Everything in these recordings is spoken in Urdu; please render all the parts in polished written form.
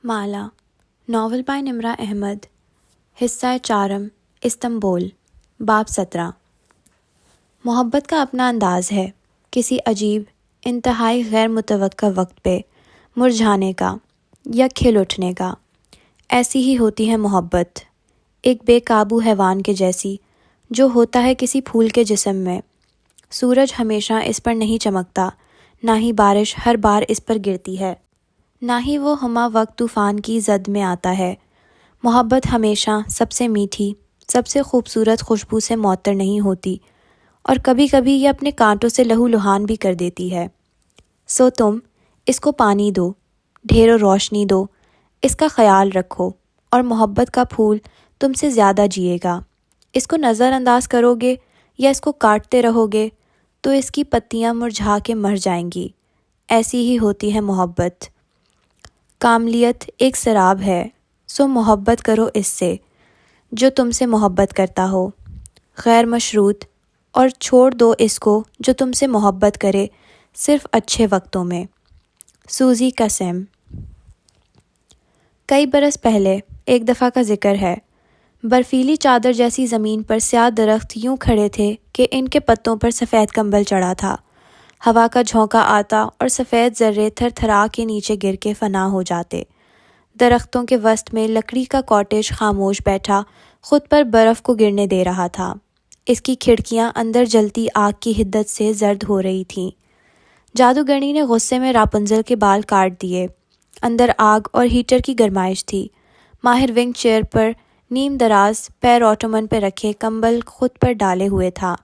مالا ناول بائی نمرہ احمد، حصہ چارم، استنبول، باب 17۔ محبت کا اپنا انداز ہے، کسی عجیب، انتہائی غیر متوقع وقت پہ مرجھانے کا یا کھل اٹھنے کا۔ ایسی ہی ہوتی ہے محبت، ایک بے قابو حیوان کے جیسی، جو ہوتا ہے کسی پھول کے جسم میں۔ سورج ہمیشہ اس پر نہیں چمکتا، نہ ہی بارش ہر بار اس پر گرتی ہے، نہ ہی وہ ہمہ وقت طوفان کی زد میں آتا ہے۔ محبت ہمیشہ سب سے میٹھی، سب سے خوبصورت خوشبو سے معطر نہیں ہوتی، اور کبھی کبھی یہ اپنے کانٹوں سے لہو لہان بھی کر دیتی ہے۔ سو تم اس کو پانی دو، ڈھیروں روشنی دو، اس کا خیال رکھو، اور محبت کا پھول تم سے زیادہ جیے گا۔ اس کو نظر انداز کرو گے یا اس کو کاٹتے رہو گے تو اس کی پتیاں مرجھا کے مر جائیں گی۔ ایسی ہی ہوتی ہے محبت۔ کاملیت ایک سراب ہے، سو محبت کرو اس سے جو تم سے محبت کرتا ہو، غیر مشروط، اور چھوڑ دو اس کو جو تم سے محبت کرے صرف اچھے وقتوں میں۔ سوزی قسم۔ کئی برس پہلے ایک دفعہ کا ذکر ہے، برفیلی چادر جیسی زمین پر سیاہ درخت یوں کھڑے تھے کہ ان کے پتوں پر سفید کمبل چڑھا تھا۔ ہوا کا جھونکا آتا اور سفید ذرے تھر تھرا کے نیچے گر کے فنا ہو جاتے۔ درختوں کے وسط میں لکڑی کا کاٹیج خاموش بیٹھا خود پر برف کو گرنے دے رہا تھا۔ اس کی کھڑکیاں اندر جلتی آگ کی حدت سے زرد ہو رہی تھیں۔ جادوگرنی نے غصے میں راپنزل کے بال کاٹ دیے۔ اندر آگ اور ہیٹر کی گرمائش تھی۔ ماہر ونگ چیئر پر نیم دراز پیر اوٹومن پہ رکھے کمبل خود پر ڈالے ہوئے تھا۔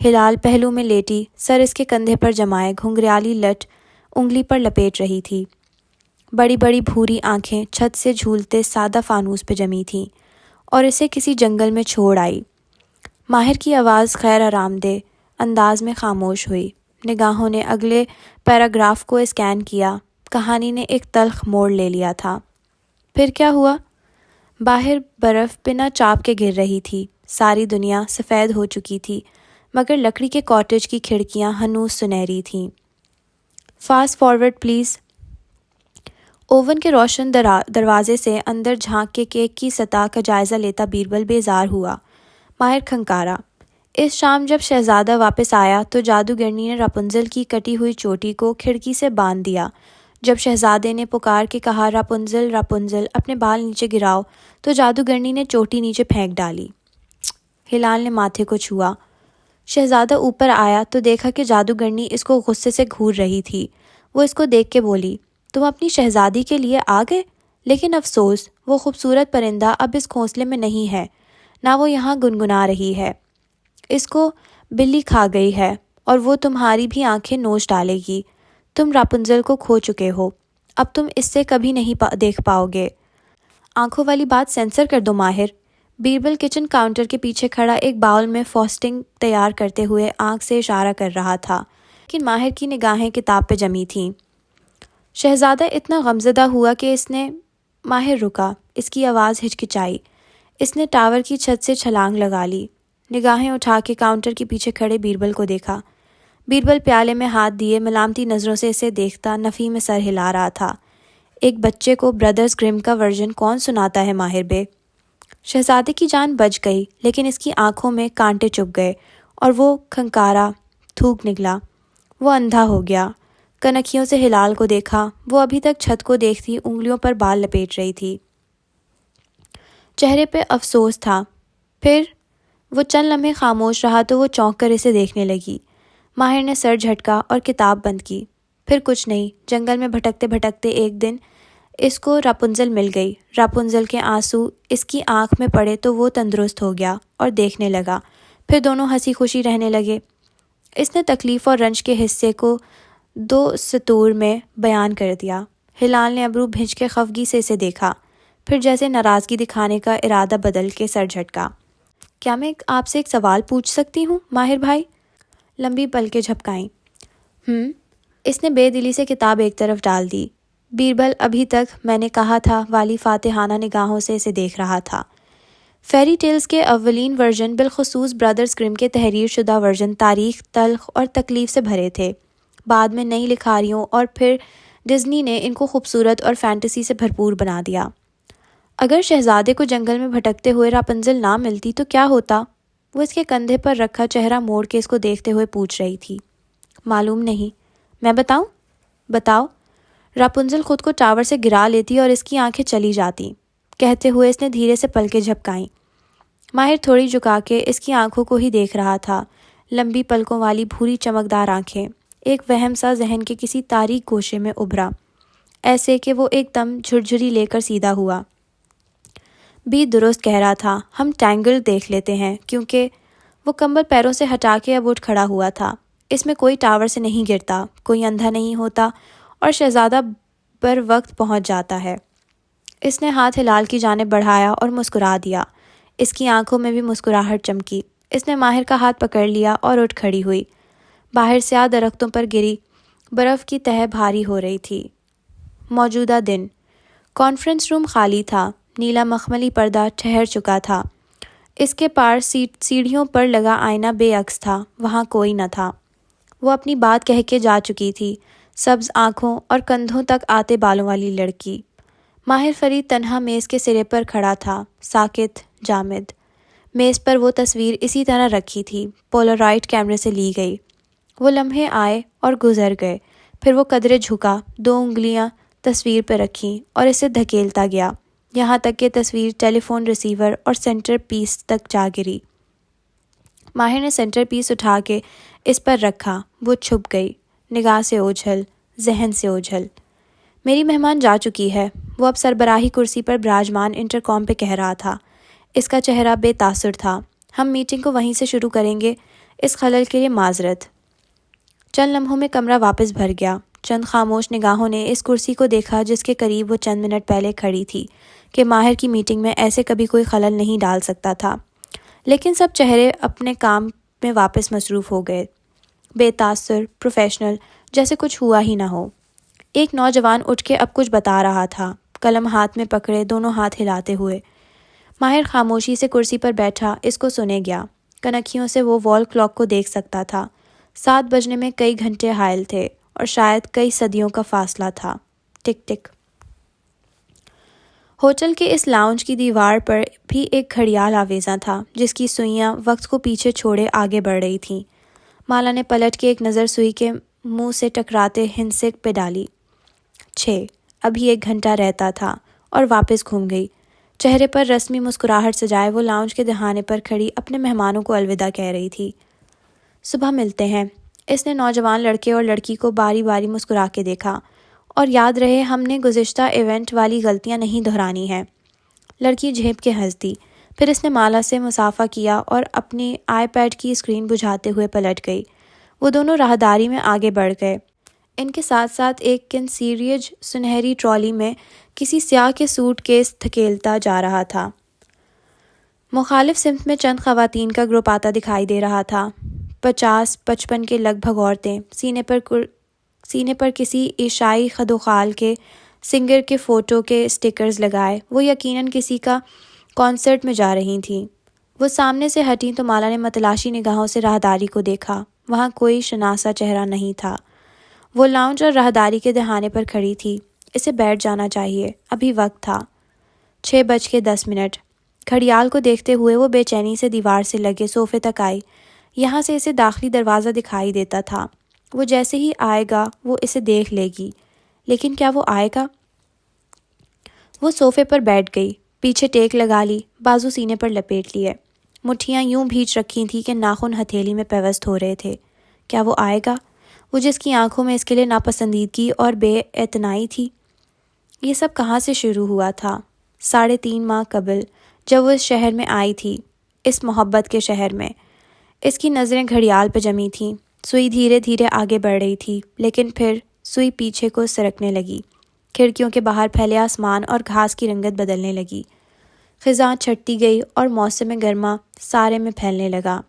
ہلال پہلو میں لیٹی، سر اس کے کندھے پر جمائے گھنگریالی لٹ انگلی پر لپیٹ رہی تھی۔ بڑی بڑی بھوری آنکھیں چھت سے جھولتے سادہ فانوس پہ جمی تھیں اور اسے کسی جنگل میں چھوڑ آئی۔ ماہر کی آواز غیر آرام دہ انداز میں خاموش ہوئی۔ نگاہوں نے اگلے پیراگراف کو اسکین کیا۔ کہانی نے ایک تلخ موڑ لے لیا تھا۔ پھر کیا ہوا؟ باہر برف بنا چاپ کے گر رہی تھی۔ ساری دنیا سفید ہو چکی تھی، مگر لکڑی کے کاٹیج کی کھڑکیاں ہنوز سنہری تھیں۔ Fast forward please. اوون کے روشن دروازے سے اندر جھانک کے کیک کی سطح کا جائزہ لیتا بیربل بیزار ہوا۔ ماہر کھنکارا۔ اس شام جب شہزادہ واپس آیا تو جادوگرنی نے راپنزل کی کٹی ہوئی چوٹی کو کھڑکی سے باندھ دیا۔ جب شہزادے نے پکار کے کہا راپنزل راپنزل اپنے بال نیچے گراؤ تو جادوگرنی نے چوٹی نیچے پھینک ڈالی۔ ہلال نے ماتھے کو چھوا۔ شہزادہ اوپر آیا تو دیکھا کہ جادوگرنی اس کو غصے سے گھور رہی تھی۔ وہ اس کو دیکھ کے بولی، تم اپنی شہزادی کے لیے آ گئے؟ لیکن افسوس، وہ خوبصورت پرندہ اب اس گھونسلے میں نہیں ہے، نہ وہ یہاں گنگنا رہی ہے۔ اس کو بلی کھا گئی ہے اور وہ تمہاری بھی آنکھیں نوچ ڈالے گی۔ تم راپنزل کو کھو چکے ہو، اب تم اس سے کبھی نہیں دیکھ پاؤ گے۔ آنکھوں والی بات سینسر کر دو ماہر۔ بیربل کچن کاؤنٹر کے پیچھے کھڑا ایک باؤل میں فروسٹنگ تیار کرتے ہوئے آنکھ سے اشارہ کر رہا تھا، لیکن ماہر کی نگاہیں کتاب پہ جمی تھیں۔ شہزادہ اتنا غمزدہ ہوا کہ اس نے ماہر رکا، اس کی آواز ہچکچائی۔ اس نے ٹاور کی چھت سے چھلانگ لگا لی۔ نگاہیں اٹھا کے کاؤنٹر کے پیچھے کھڑے بیربل کو دیکھا۔ بیربل پیالے میں ہاتھ دیے ملامتی نظروں سے اسے دیکھتا نفی میں سر ہلا رہا تھا۔ ایک بچے کو برادرز گرم کا ورژن کون سناتا ہے ماہر بے؟ شہزادے کی جان بچ گئی، لیکن اس کی آنکھوں میں کانٹے چبھ گئے اور وہ کھنکارا، تھوک نکلا۔ وہ اندھا ہو گیا۔ کنکھیوں سے ہلال کو دیکھا۔ وہ ابھی تک چھت کو دیکھتی انگلیوں پر بال لپیٹ رہی تھی۔ چہرے پہ افسوس تھا۔ پھر وہ چند لمحے خاموش رہا تو وہ چونک کر اسے دیکھنے لگی۔ ماہر نے سر جھٹکا اور کتاب بند کی۔ پھر کچھ نہیں۔ جنگل میں بھٹکتے بھٹکتے ایک دن اس کو راپنزل مل گئی۔ راپنزل کے آنسو اس کی آنکھ میں پڑے تو وہ تندرست ہو گیا اور دیکھنے لگا۔ پھر دونوں ہنسی خوشی رہنے لگے۔ اس نے تکلیف اور رنج کے حصے کو 2 سطور میں بیان کر دیا۔ ہلال نے ابرو بھنج کے خفگی سے اسے دیکھا، پھر جیسے ناراضگی دکھانے کا ارادہ بدل کے سر جھٹکا۔ کیا میں آپ سے ایک سوال پوچھ سکتی ہوں ماہر بھائی؟ لمبی پلکیں جھپکائیں۔ اس نے بے دلی سے کتاب ایک طرف ڈال دی۔ بیربل ابھی تک میں نے کہا تھا والی فاتحانہ نگاہوں سے اسے دیکھ رہا تھا۔ فیری ٹیلز کے اولین ورژن، بالخصوص برادرز گرم کے تحریر شدہ ورژن، تاریخ، تلخ اور تکلیف سے بھرے تھے۔ بعد میں نئی لکھاریوں اور پھر ڈزنی نے ان کو خوبصورت اور فینٹیسی سے بھرپور بنا دیا۔ اگر شہزادے کو جنگل میں بھٹکتے ہوئے راپنزل نہ ملتی تو کیا ہوتا؟ وہ اس کے کندھے پر رکھا چہرہ موڑ کے اس کو دیکھتے ہوئے پوچھ رہی تھی۔ معلوم نہیں۔ میں بتاؤں؟ بتاؤ۔ راپنزل خود کو ٹاور سے گرا لیتی اور اس کی آنکھیں چلی جاتی۔ کہتے ہوئے اس نے دھیرے سے پلکیں جھپکائیں۔ ماہر تھوڑی جھکا کے اس کی آنکھوں کو ہی دیکھ رہا تھا۔ لمبی پلکوں والی بھوری چمکدار آنکھیں۔ ایک وہم سا ذہن کے کسی تاریک گوشے میں ابھرا، ایسے کہ وہ ایک دم جھرجھری لے کر سیدھا ہوا۔ بھی درست کہہ رہا تھا، ہم ٹینگل دیکھ لیتے ہیں، کیونکہ وہ کمبل پیروں سے ہٹا کے اب اٹھ کھڑا ہوا تھا۔ اس میں کوئی ٹاور سے نہیں گرتا، کوئی اندھا نہیں ہوتا اور شہزادہ بر وقت پہنچ جاتا ہے۔ اس نے ہاتھ ہلال کی جانب بڑھایا اور مسکرا دیا۔ اس کی آنکھوں میں بھی مسکراہٹ چمکی۔ اس نے ماہر کا ہاتھ پکڑ لیا اور اٹھ کھڑی ہوئی۔ باہر سیاہ درختوں پر گری برف کی تہہ بھاری ہو رہی تھی۔ موجودہ دن۔ کانفرنس روم خالی تھا۔ نیلا مخملی پردہ ٹھہر چکا تھا۔ اس کے پار سیڑھیوں پر لگا آئینہ بے عکس تھا، وہاں کوئی نہ تھا۔ وہ اپنی بات کہہ کے جا چکی تھی، سبز آنکھوں اور کندھوں تک آتے بالوں والی لڑکی۔ ماہر فرید تنہا میز کے سرے پر کھڑا تھا، ساکت، جامد۔ میز پر وہ تصویر اسی طرح رکھی تھی، پولرائٹ کیمرے سے لی گئی۔ وہ لمحے آئے اور گزر گئے، پھر وہ قدرے جھکا، 2 انگلیاں تصویر پہ رکھیں اور اسے دھکیلتا گیا، یہاں تک کہ تصویر ٹیلی فون ریسیور اور سینٹر پیس تک جا گری۔ ماہر نے سینٹر پیس اٹھا کے اس پر رکھا، وہ چھپ گئی، نگاہ سے اوجھل، ذہن سے اوجھل۔ میری مہمان جا چکی ہے، وہ اب سربراہی کرسی پر براجمان انٹرکام پہ کہہ رہا تھا۔ اس کا چہرہ بے تاثر تھا۔ ہم میٹنگ کو وہیں سے شروع کریں گے، اس خلل کے لیے معذرت۔ چند لمحوں میں کمرہ واپس بھر گیا۔ چند خاموش نگاہوں نے اس کرسی کو دیکھا جس کے قریب وہ چند منٹ پہلے کھڑی تھی، کہ ماہر کی میٹنگ میں ایسے کبھی کوئی خلل نہیں ڈال سکتا تھا۔ لیکن سب چہرے اپنے کام میں واپس مصروف ہو گئے، بے تاثر، پروفیشنل، جیسے کچھ ہوا ہی نہ ہو۔ ایک نوجوان اٹھ کے اب کچھ بتا رہا تھا، قلم ہاتھ میں پکڑے، دونوں ہاتھ ہلاتے ہوئے۔ ماہر خاموشی سے کرسی پر بیٹھا اس کو سنے گیا۔ کنکھیوں سے وہ وال کلاک کو دیکھ سکتا تھا۔ 7 بجنے میں کئی گھنٹے حائل تھے اور شاید کئی صدیوں کا فاصلہ تھا۔ ٹک ٹک۔ ہوٹل کے اس لاؤنج کی دیوار پر بھی ایک گھڑیال آویزاں تھا، جس کی سوئیاں وقت کو پیچھے چھوڑے آگے بڑھ رہی تھیں۔ مالا نے پلٹ کے ایک نظر سوئی کے منہ سے ٹکراتے ہندسک پہ ڈالی۔ 6۔ ابھی 1 گھنٹہ رہتا تھا، اور واپس گھوم گئی۔ چہرے پر رسمی مسکراہٹ سجائے وہ لاؤنج کے دہانے پر کھڑی اپنے مہمانوں کو الوداع کہہ رہی تھی۔ صبح ملتے ہیں۔ اس نے نوجوان لڑکے اور لڑکی کو باری باری مسکرا کے دیکھا۔ اور یاد رہے ہم نے گزشتہ ایونٹ والی غلطیاں نہیں دہرانی ہیں۔ لڑکی جھینپ کے ہنس دی، پھر اس نے مالا سے مصافحہ کیا اور اپنی آئی پیڈ کی اسکرین بجھاتے ہوئے پلٹ گئی۔ وہ دونوں راہداری میں آگے بڑھ گئے۔ ان کے ساتھ ساتھ ایک کنسیریج سنہری ٹرالی میں کسی سیاہ کے سوٹ کیس دھکیلتا جا رہا تھا۔ مخالف سمت میں چند خواتین کا گروپ آتا دکھائی دے رہا تھا، 50-55 کے لگ بھگ عورتیں، سینے پر کسی عیسائی خد و خال کے سنگر کے فوٹو کے سٹیکرز لگائے۔ وہ یقیناً کسی کا کانسرٹ میں جا رہی تھیں۔ وہ سامنے سے ہٹیں تو مالا نے متلاشی نگاہوں سے راہداری کو دیکھا، وہاں کوئی شناسا چہرہ نہیں تھا۔ وہ لاؤنج اور راہداری کے دہانے پر کھڑی تھی۔ اسے بیٹھ جانا چاہیے، ابھی وقت تھا۔ 6:10۔ گھڑیال کو دیکھتے ہوئے وہ بے چینی سے دیوار سے لگے صوفے تک آئی۔ یہاں سے اسے داخلی دروازہ دکھائی دیتا تھا۔ وہ جیسے ہی آئے گا وہ اسے دیکھ لے گی، لیکن کیا وہ آئے گا؟ وہ صوفے پر بیٹھ گئی، پیچھے ٹیک لگا لی، بازو سینے پر لپیٹ لیے، مٹھیاں یوں بھیج رکھی تھیں کہ ناخن ہتھیلی میں پیوست ہو رہے تھے۔ کیا وہ آئے گا؟ وہ جس کی آنکھوں میں اس کے لیے ناپسندیدگی اور بے اعتنائی تھی۔ یہ سب کہاں سے شروع ہوا تھا؟ 3.5 ماہ قبل، جب وہ اس شہر میں آئی تھی، اس محبت کے شہر میں۔ اس کی نظریں گھڑیال پہ جمی تھیں۔ سوئی دھیرے دھیرے آگے بڑھ رہی تھی، لیکن پھر سوئی پیچھے کو سرکنے لگی۔ کھڑکیوں کے باہر پھیلے آسمان اور گھاس کی رنگت بدلنے لگی۔ خزاں چھٹتی گئی اور موسم گرما سارے میں پھیلنے لگا۔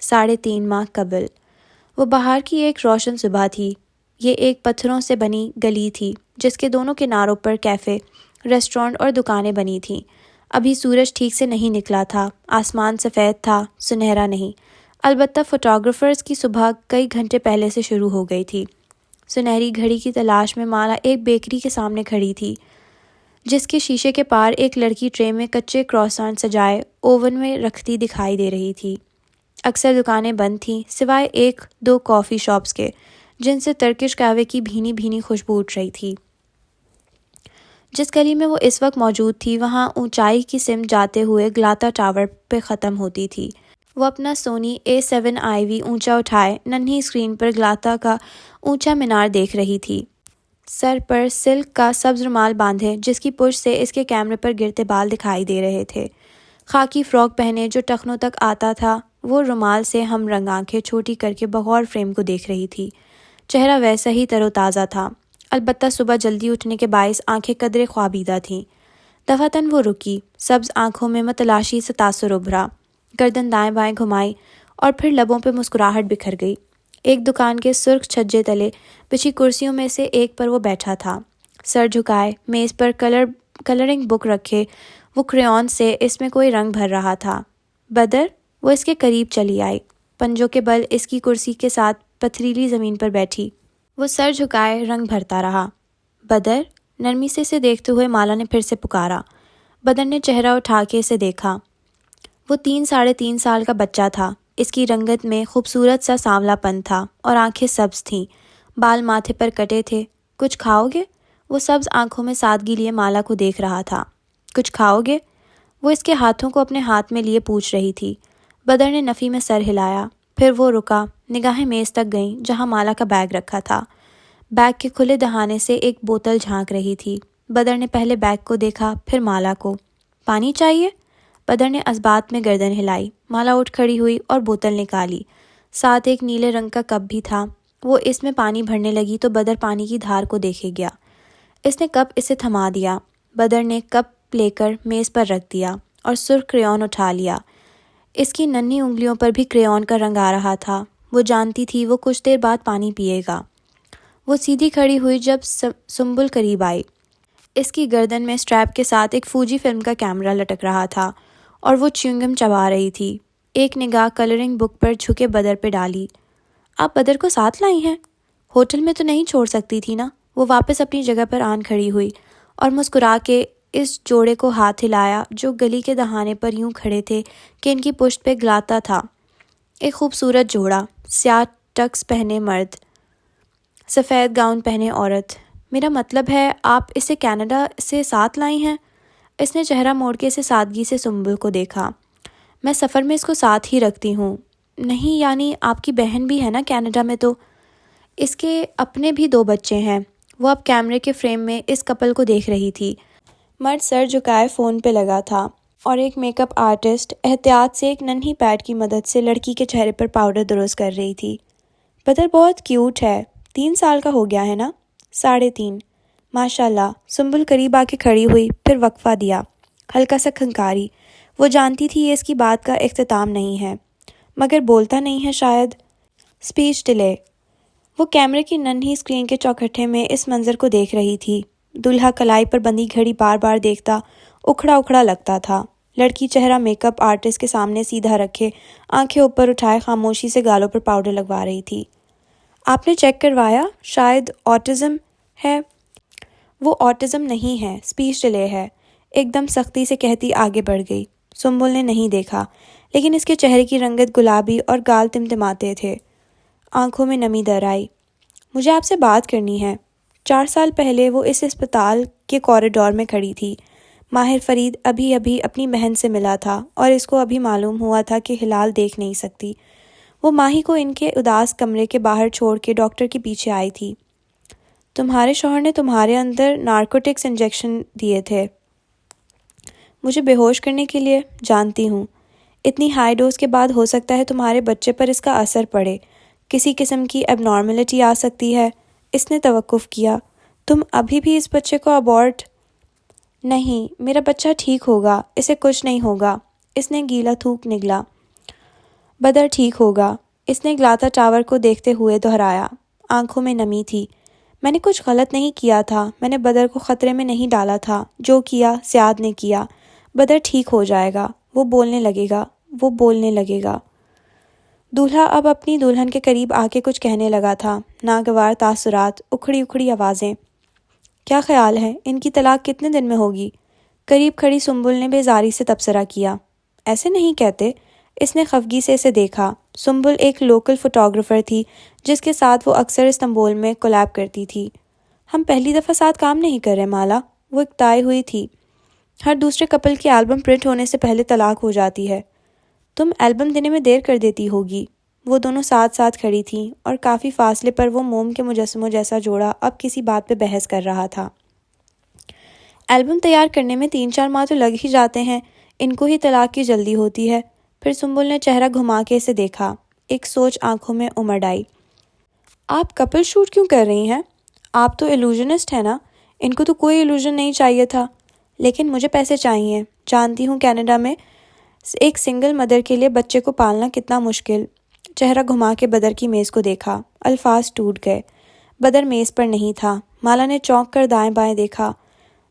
3.5 ماہ قبل، وہ باہر کی ایک روشن صبح تھی۔ یہ ایک پتھروں سے بنی گلی تھی جس کے دونوں کناروں پر کیفے، ریسٹورانٹ اور دکانیں بنی تھیں۔ ابھی سورج ٹھیک سے نہیں نکلا تھا، آسمان سفید تھا، سنہرا نہیں۔ البتہ فوٹوگرافرز کی صبح کئی گھنٹے پہلے سے شروع ہو گئی تھی۔ سنہری گھڑی کی تلاش میں مالا ایک بیکری کے سامنے کھڑی تھی، جس کے شیشے کے پار ایک لڑکی ٹرے میں کچے کراسانٹ سجائے اوون میں رکھتی دکھائی دے رہی تھی۔ اکثر دکانیں بند تھیں سوائے ایک دو کافی شاپس کے، جن سے ترکش قہوے کی بھینی بھینی خوشبو اٹھ رہی تھی۔ جس گلی میں وہ اس وقت موجود تھی وہاں اونچائی کی سمت جاتے ہوئے گلاتا ٹاور پہ ختم ہوتی تھی۔ وہ اپنا سونی A7IV اونچا اٹھائے ننھی اسکرین پر گلاتا کا اونچا مینار دیکھ رہی تھی، سر پر سلک کا سبز رومال باندھے جس کی پشت سے اس کے کیمرے پر گرتے بال دکھائی دے رہے تھے۔ خاکی فراک پہنے جو ٹخنوں تک آتا تھا، وہ رومال سے ہم رنگ آنکھیں چھوٹی کر کے بغور فریم کو دیکھ رہی تھی۔ چہرہ ویسا ہی تر و تازہ تھا، البتہ صبح جلدی اٹھنے کے باعث آنکھیں قدرے خوابیدہ تھیں۔ دفعتاً وہ رکی، سبز آنکھوں میں متلاشی سے تاثر ابھرا، گردن دائیں بائیں گھمائی اور پھر لبوں پہ مسکراہٹ بکھر گئی۔ ایک دکان کے سرخ چھجے تلے بچھی کرسیوں میں سے ایک پر وہ بیٹھا تھا، سر جھکائے، میز پر کلرنگ بک رکھے وہ کریون سے اس میں کوئی رنگ بھر رہا تھا۔ بدر، وہ اس کے قریب چلی آئی، پنجوں کے بل اس کی کرسی کے ساتھ پتھریلی زمین پر بیٹھی۔ وہ سر جھکائے رنگ بھرتا رہا۔ بدر، نرمی سے اسے دیکھتے ہوئے مالا نے پھر سے پکارا۔ بدر نے چہرہ اٹھا کے اسے دیکھا۔ وہ 3 سال کا بچہ تھا، اس کی رنگت میں خوبصورت سا سانولا پن تھا اور آنکھیں سبز تھیں، بال ماتھے پر کٹے تھے۔ کچھ کھاؤ گے؟ وہ سبز آنکھوں میں سادگی لیے مالا کو دیکھ رہا تھا۔ کچھ کھاؤ گے؟ وہ اس کے ہاتھوں کو اپنے ہاتھ میں لیے پوچھ رہی تھی۔ بدر نے نفی میں سر ہلایا، پھر وہ رکا، نگاہیں میز تک گئیں جہاں مالا کا بیگ رکھا تھا۔ بیگ کے کھلے دہانے سے ایک بوتل جھانک رہی تھی۔ بدر نے پہلے بیگ کو دیکھا، پھر مالا کو۔ پانی چاہیے؟ بدر نے اثبات میں گردن ہلائی۔ مالا اٹھ کھڑی ہوئی اور بوتل نکالی، ساتھ ایک نیلے رنگ کا کپ بھی تھا۔ وہ اس میں پانی بھرنے لگی تو بدر پانی کی دھار کو دیکھے گیا۔ اس نے کپ اسے تھما دیا۔ بدر نے کپ لے کر میز پر رکھ دیا اور سرخ کریون اٹھا لیا۔ اس کی ننھی انگلیوں پر بھی کریون کا رنگ آ رہا تھا۔ وہ جانتی تھی وہ کچھ دیر بعد پانی پیے گا۔ وہ سیدھی کھڑی ہوئی جب سنبل قریب آئی۔ اس کی گردن میں سٹریپ کے ساتھ ایک فوجی فلم کا کیمرہ لٹک رہا تھا اور وہ چیونگم چبا رہی تھی۔ ایک نگاہ کلرنگ بک پر جھکے بدر پہ ڈالی۔ آپ بدر کو ساتھ لائی ہیں؟ ہوٹل میں تو نہیں چھوڑ سکتی تھی نا؟ وہ واپس اپنی جگہ پر آن کھڑی ہوئی اور مسکرا کے اس جوڑے کو ہاتھ ہلایا جو گلی کے دہانے پر یوں کھڑے تھے کہ ان کی پشت پہ گلاتا تھا۔ ایک خوبصورت جوڑا، سیاہ ٹکس پہنے مرد، سفید گاؤن پہنے عورت۔ میرا مطلب ہے آپ اسے کینیڈا سے ساتھ لائی ہیں؟ اس نے چہرہ موڑ کے اسے سادگی سے سنبل کو دیکھا۔ میں سفر میں اس کو ساتھ ہی رکھتی ہوں۔ نہیں، یعنی آپ کی بہن بھی ہے نا کینیڈا میں؟ تو اس کے اپنے بھی 2 بچے ہیں۔ وہ اب کیمرے کے فریم میں اس کپل کو دیکھ رہی تھی۔ مرد سر جھکائے فون پہ لگا تھا اور ایک میک اپ آرٹسٹ احتیاط سے ایک ننھی پیڈ کی مدد سے لڑکی کے چہرے پر پاؤڈر درست کر رہی تھی۔ بدر بہت کیوٹ ہے، 3 سال کا ہو گیا ہے نا؟ 3.5 ماشاءاللہ۔ سنبل قریب آ کے کھڑی ہوئی، پھر وقفہ دیا، ہلکا سا کھنکاری۔ وہ جانتی تھی یہ اس کی بات کا اختتام نہیں ہے، مگر بولتا نہیں ہے شاید۔ Speech delay. وہ کیمرے کی ننھی اسکرین کے چوکھٹے میں اس منظر کو دیکھ رہی تھی۔ دلہا کلائی پر بندھی گھڑی بار بار دیکھتا اکھڑا اکھڑا لگتا تھا۔ لڑکی چہرہ میک اپ آرٹسٹ کے سامنے سیدھا رکھے، آنکھیں اوپر اٹھائے خاموشی سے گالوں پر پاؤڈر لگوا رہی تھی۔ آپ نے چیک کروایا؟ شاید آٹزم ہے۔ وہ آٹزم نہیں ہے، اسپیچ ڈیلے ہے، ایک دم سختی سے کہتی آگے بڑھ گئی۔ سنبل نے نہیں دیکھا، لیکن اس کے چہرے کی رنگت گلابی اور گال تمتماتے تھے۔ آنکھوں میں نمی در آئی۔ مجھے آپ سے بات کرنی ہے۔ 4 سال پہلے وہ اس اسپتال کے کوریڈور میں کھڑی تھی۔ ماہر فرید ابھی اپنی بہن سے ملا تھا اور اس کو ابھی معلوم ہوا تھا کہ ہلال دیکھ نہیں سکتی۔ وہ ماہی کو ان کے اداس کمرے کے باہر چھوڑ کے ڈاکٹر کے پیچھے آئی تھی۔ تمہارے شوہر نے تمہارے اندر نارکوٹکس انجیکشن دیے تھے مجھے بے ہوش کرنے کے لیے؟ جانتی ہوں، اتنی ہائی ڈوز کے بعد ہو سکتا ہے تمہارے بچے پر اس کا اثر پڑے، کسی قسم کی اب نارملٹی آ سکتی ہے۔ اس نے توقف کیا۔ تم ابھی بھی اس بچے کو ابورٹ؟ نہیں، میرا بچہ ٹھیک ہوگا، اسے کچھ نہیں ہوگا۔ اس نے گیلا تھوک نگلا۔ بدر ٹھیک ہوگا، اس نے گلاتا ٹاور کو دیکھتے ہوئے دہرایا۔ آنکھوں میں نمی تھی۔ میں نے کچھ غلط نہیں کیا تھا، میں نے بدر کو خطرے میں نہیں ڈالا تھا، جو کیا سیاد نے کیا۔ بدر ٹھیک ہو جائے گا، وہ بولنے لگے گا، وہ بولنے لگے گا۔ دولہا اب اپنی دلہن کے قریب آ کے کچھ کہنے لگا تھا۔ ناگوار تاثرات، اکھڑی اکھڑی آوازیں۔ کیا خیال ہے ان کی طلاق کتنے دن میں ہوگی؟ قریب کھڑی سنبل نے بیزاری سے تبصرہ کیا۔ ایسے نہیں کہتے۔ اس نے خفگی سے اسے دیکھا۔ سنبل ایک لوکل فوٹوگرافر تھی جس کے ساتھ وہ اکثر استنبول میں کولیب کرتی تھی۔ ہم پہلی دفعہ ساتھ کام نہیں کر رہے مالا، وہ اکتائے ہوئی تھی۔ ہر دوسرے کپل کی البم پرنٹ ہونے سے پہلے طلاق ہو جاتی ہے۔ تم البم دینے میں دیر کر دیتی ہوگی۔ وہ دونوں ساتھ ساتھ کھڑی تھیں اور کافی فاصلے پر وہ موم کے مجسموں جیسا جوڑا اب کسی بات پہ بحث کر رہا تھا۔ البم تیار کرنے میں 3-4 ماہ تو لگ ہی جاتے ہیں، ان کو ہی طلاق کی جلدی ہوتی ہے۔ پھر سنبل نے چہرہ گھما کے اسے دیکھا۔ ایک سوچ آنکھوں میں امڑ آئی۔ آپ کپل شوٹ کیوں کر رہی ہیں؟ آپ تو ایلوژنسٹ ہیں نا، ان کو تو کوئی ایلوژن نہیں چاہیے تھا۔ لیکن مجھے پیسے چاہیے، جانتی ہوں کینیڈا میں ایک سنگل مدر کے لیے بچے کو پالنا کتنا مشکل۔ چہرہ گھما کے بدر کی میز کو دیکھا۔ الفاظ ٹوٹ گئے۔ بدر میز پر نہیں تھا۔ مالا نے چونک کر دائیں بائیں دیکھا۔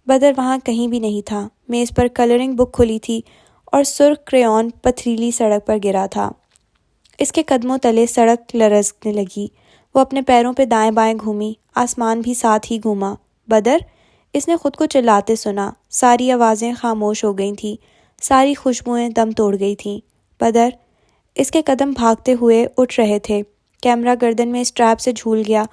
بدر وہاں کہیں بھی نہیں تھا۔ میز پر کلرنگ بک کھلی تھی اور سرخ کریون پتھریلی سڑک پر گرا تھا۔ اس کے قدموں تلے سڑک لرزنے لگی۔ وہ اپنے پیروں پہ دائیں بائیں گھومی۔ آسمان بھی ساتھ ہی گھوما۔ بدر، اس نے خود کو چلاتے سنا۔ ساری آوازیں خاموش ہو گئی تھیں۔ ساری خوشبوئیں دم توڑ گئی تھیں۔ بدر، اس کے قدم بھاگتے ہوئے اٹھ رہے تھے۔ کیمرہ گردن میں اسٹریپ سے جھول گیا۔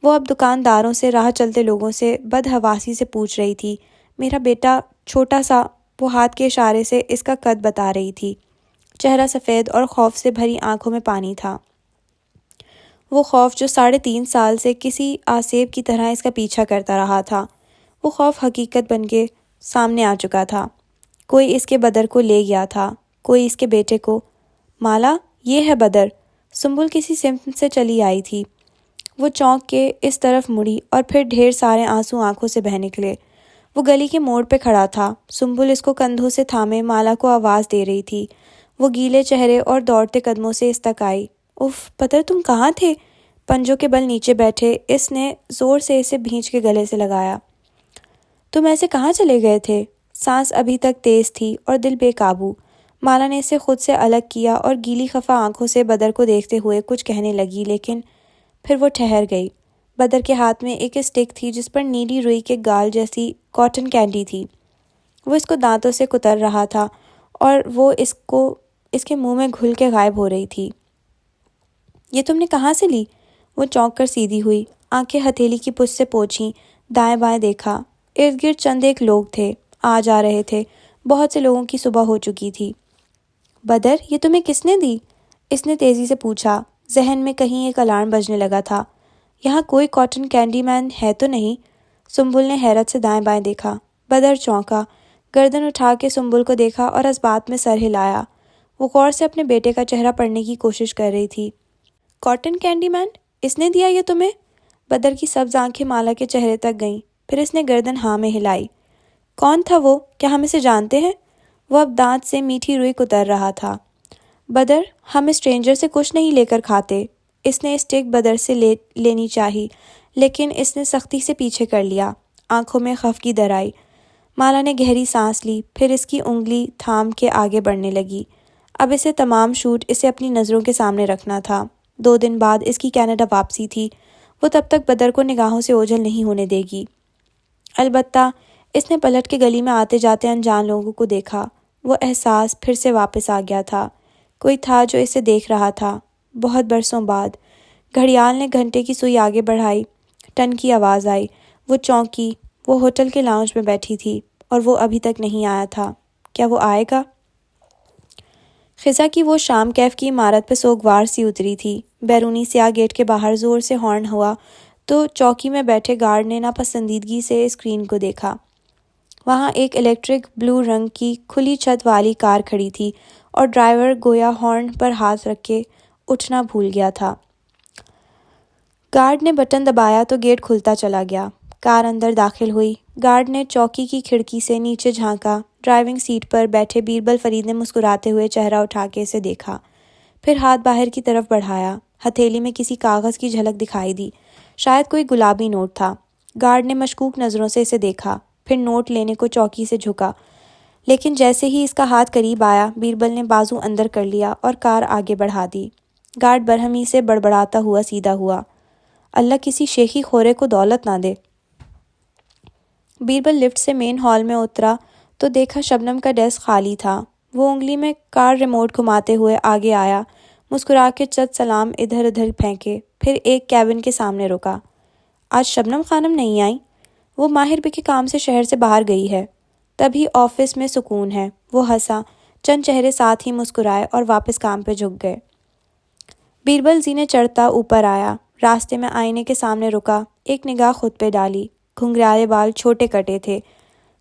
وہ اب دکانداروں سے، راہ چلتے لوگوں سے بدحواسی سے پوچھ رہی تھی، میرا بیٹا چھوٹا سا، وہ ہاتھ کے اشارے سے اس کا قد بتا رہی تھی۔ چہرہ سفید اور خوف سے بھری آنکھوں میں پانی تھا۔ وہ خوف جو 3.5 سال سے کسی آسیب کی طرح اس کا پیچھا کرتا رہا تھا، وہ خوف حقیقت بن کے سامنے آ چکا تھا۔ کوئی اس کے بدر کو لے گیا تھا، کوئی اس کے بیٹے کو۔ مالا، یہ ہے بدر۔ سنبل کسی سمت سے چلی آئی تھی۔ وہ چونک کے اس طرف مڑی اور پھر ڈھیر سارے آنسو آنکھوں سے بہہ نکلے۔ وہ گلی کے موڑ پہ کھڑا تھا۔ سنبل اس کو کندھوں سے تھامے مالا کو آواز دے رہی تھی۔ وہ گیلے چہرے اور دوڑتے قدموں سے اس تک آئی۔ اف بدر، تم کہاں تھے؟ پنجوں کے بل نیچے بیٹھے اس نے زور سے اسے بھینچ کے گلے سے لگایا۔ تم ایسے کہاں چلے گئے تھے؟ سانس ابھی تک تیز تھی اور دل بے قابو۔ مالا نے اسے خود سے الگ کیا اور گیلی خفا آنکھوں سے بدر کو دیکھتے ہوئے کچھ کہنے لگی، لیکن پھر وہ ٹھہر گئی۔ بدر کے ہاتھ میں ایک اسٹک تھی جس پر نیلی روئی کے گال جیسی کاٹن کینڈی تھی۔ وہ اس کو دانتوں سے کتر رہا تھا اور وہ اس کے منہ میں گھل کے غائب ہو رہی تھی۔ یہ تم نے کہاں سے لی؟ وہ چونک کر سیدھی ہوئی۔ آنکھیں ہتھیلی کی پشت سے پوچھیں۔ دائیں بائیں دیکھا۔ ارد گرد چند ایک لوگ تھے، آ جا رہے تھے۔ بہت سے لوگوں کی صبح ہو چکی تھی۔ بدر، یہ تمہیں کس نے دی؟ اس نے تیزی سے پوچھا۔ ذہن میں کہیں ایک الارم بجنے لگا تھا۔ یہاں کوئی کاٹن کینڈی مین ہے تو نہیں؟ سنبل نے حیرت سے دائیں بائیں دیکھا۔ بدر چونکا، گردن اٹھا کے سنبل کو دیکھا اور اس بات میں سر ہلایا۔ وہ غور سے اپنے بیٹے کا چہرہ پڑھنے کی کوشش کر رہی تھی۔ کاٹن کینڈی مین؟ اس نے دیا یہ تمہیں؟ بدر کی سبز آنکھیں مالا کے چہرے تک گئیں، پھر اس نے گردن ہاں میں ہلائی۔ کون تھا وہ؟ کیا ہم اسے جانتے ہیں؟ وہ اب دانت سے میٹھی روئی کتر رہا تھا۔ بدر، ہم اسٹرینجر سے کچھ نہیں لے کر کھاتے۔ اس نے اسٹک بدر سے لینی چاہی، لیکن اس نے سختی سے پیچھے کر لیا۔ آنکھوں میں خفگی در آئی۔ مالا نے گہری سانس لی، پھر اس کی انگلی تھام کے آگے بڑھنے لگی۔ اب اسے تمام شوٹ اسے اپنی نظروں کے سامنے رکھنا تھا۔ 2 دن بعد اس کی کینیڈا واپسی تھی۔ وہ تب تک بدر کو نگاہوں سے اوجھل نہیں ہونے دے گی۔ البتہ اس نے پلٹ کے گلی میں آتے جاتے انجان لوگوں کو دیکھا۔ وہ احساس پھر سے واپس آ گیا تھا۔ کوئی تھا جو اسے دیکھ رہا تھا۔ بہت برسوں بعد گھڑیال نے گھنٹے کی سوئی آگے بڑھائی۔ ٹن کی آواز آئی۔ وہ چونکی۔ وہ ہوٹل کے لاؤنج میں بیٹھی تھی اور وہ ابھی تک نہیں آیا تھا۔ کیا وہ آئے گا؟ خزاں کی وہ شام کیف کی عمارت پہ سوگوار سی اتری تھی۔ بیرونی سیاہ گیٹ کے باہر زور سے ہارن ہوا تو چوکی میں بیٹھے گارڈ نے ناپسندیدگی سے اسکرین کو دیکھا۔ وہاں ایک الیکٹرک بلو رنگ کی کھلی چھت والی کار کھڑی تھی اور ڈرائیور گویا ہارن پر ہاتھ رکھ کے اٹھنا بھول گیا تھا۔ گارڈ نے بٹن دبایا تو گیٹ کھلتا چلا گیا۔ کار اندر داخل ہوئی۔ گارڈ نے چوکی کی کھڑکی سے نیچے جھانکا۔ ڈرائیونگ سیٹ پر بیٹھے بیربل فرید نے مسکراتے ہوئے چہرہ اٹھا کے اسے دیکھا، پھر ہاتھ باہر کی طرف بڑھایا۔ ہتھیلی میں کسی کاغذ کی جھلک دکھائی دی، شاید کوئی گلابی نوٹ تھا۔ گارڈ نے مشکوک نظروں سے اسے دیکھا، پھر نوٹ لینے کو چوکی سے جھکا، لیکن جیسے ہی اس کا ہاتھ قریب آیا، بیربل نے بازو اندر کر لیا اور کار آگے بڑھا دی۔ گارڈ برہمی سے بڑبڑاتا ہوا سیدھا ہوا۔ اللہ کسی شیخی خورے کو دولت نہ دے۔ بیربل لفٹ سے مین ہال میں اترا تو دیکھا شبنم کا ڈیسک خالی تھا۔ وہ انگلی میں کار ریموٹ گھماتے ہوئے آگے آیا، مسکرا کے چند سلام ادھر ادھر پھینکے، پھر ایک کیبن کے سامنے رکا۔ آج شبنم خانم نہیں آئیں؟ وہ ماہر بھی کے کام سے شہر سے باہر گئی ہے۔ تبھی آفس میں سکون ہے۔ وہ ہنسا، چند چہرے ساتھ ہی مسکرائے اور واپس کام پہ جھک گئے۔ بیربل زینے چڑھتا اوپر آیا، راستے میں آئینے کے سامنے رکا، ایک نگاہ خود پہ ڈالی۔ گھنگریالے بال چھوٹے کٹے تھے،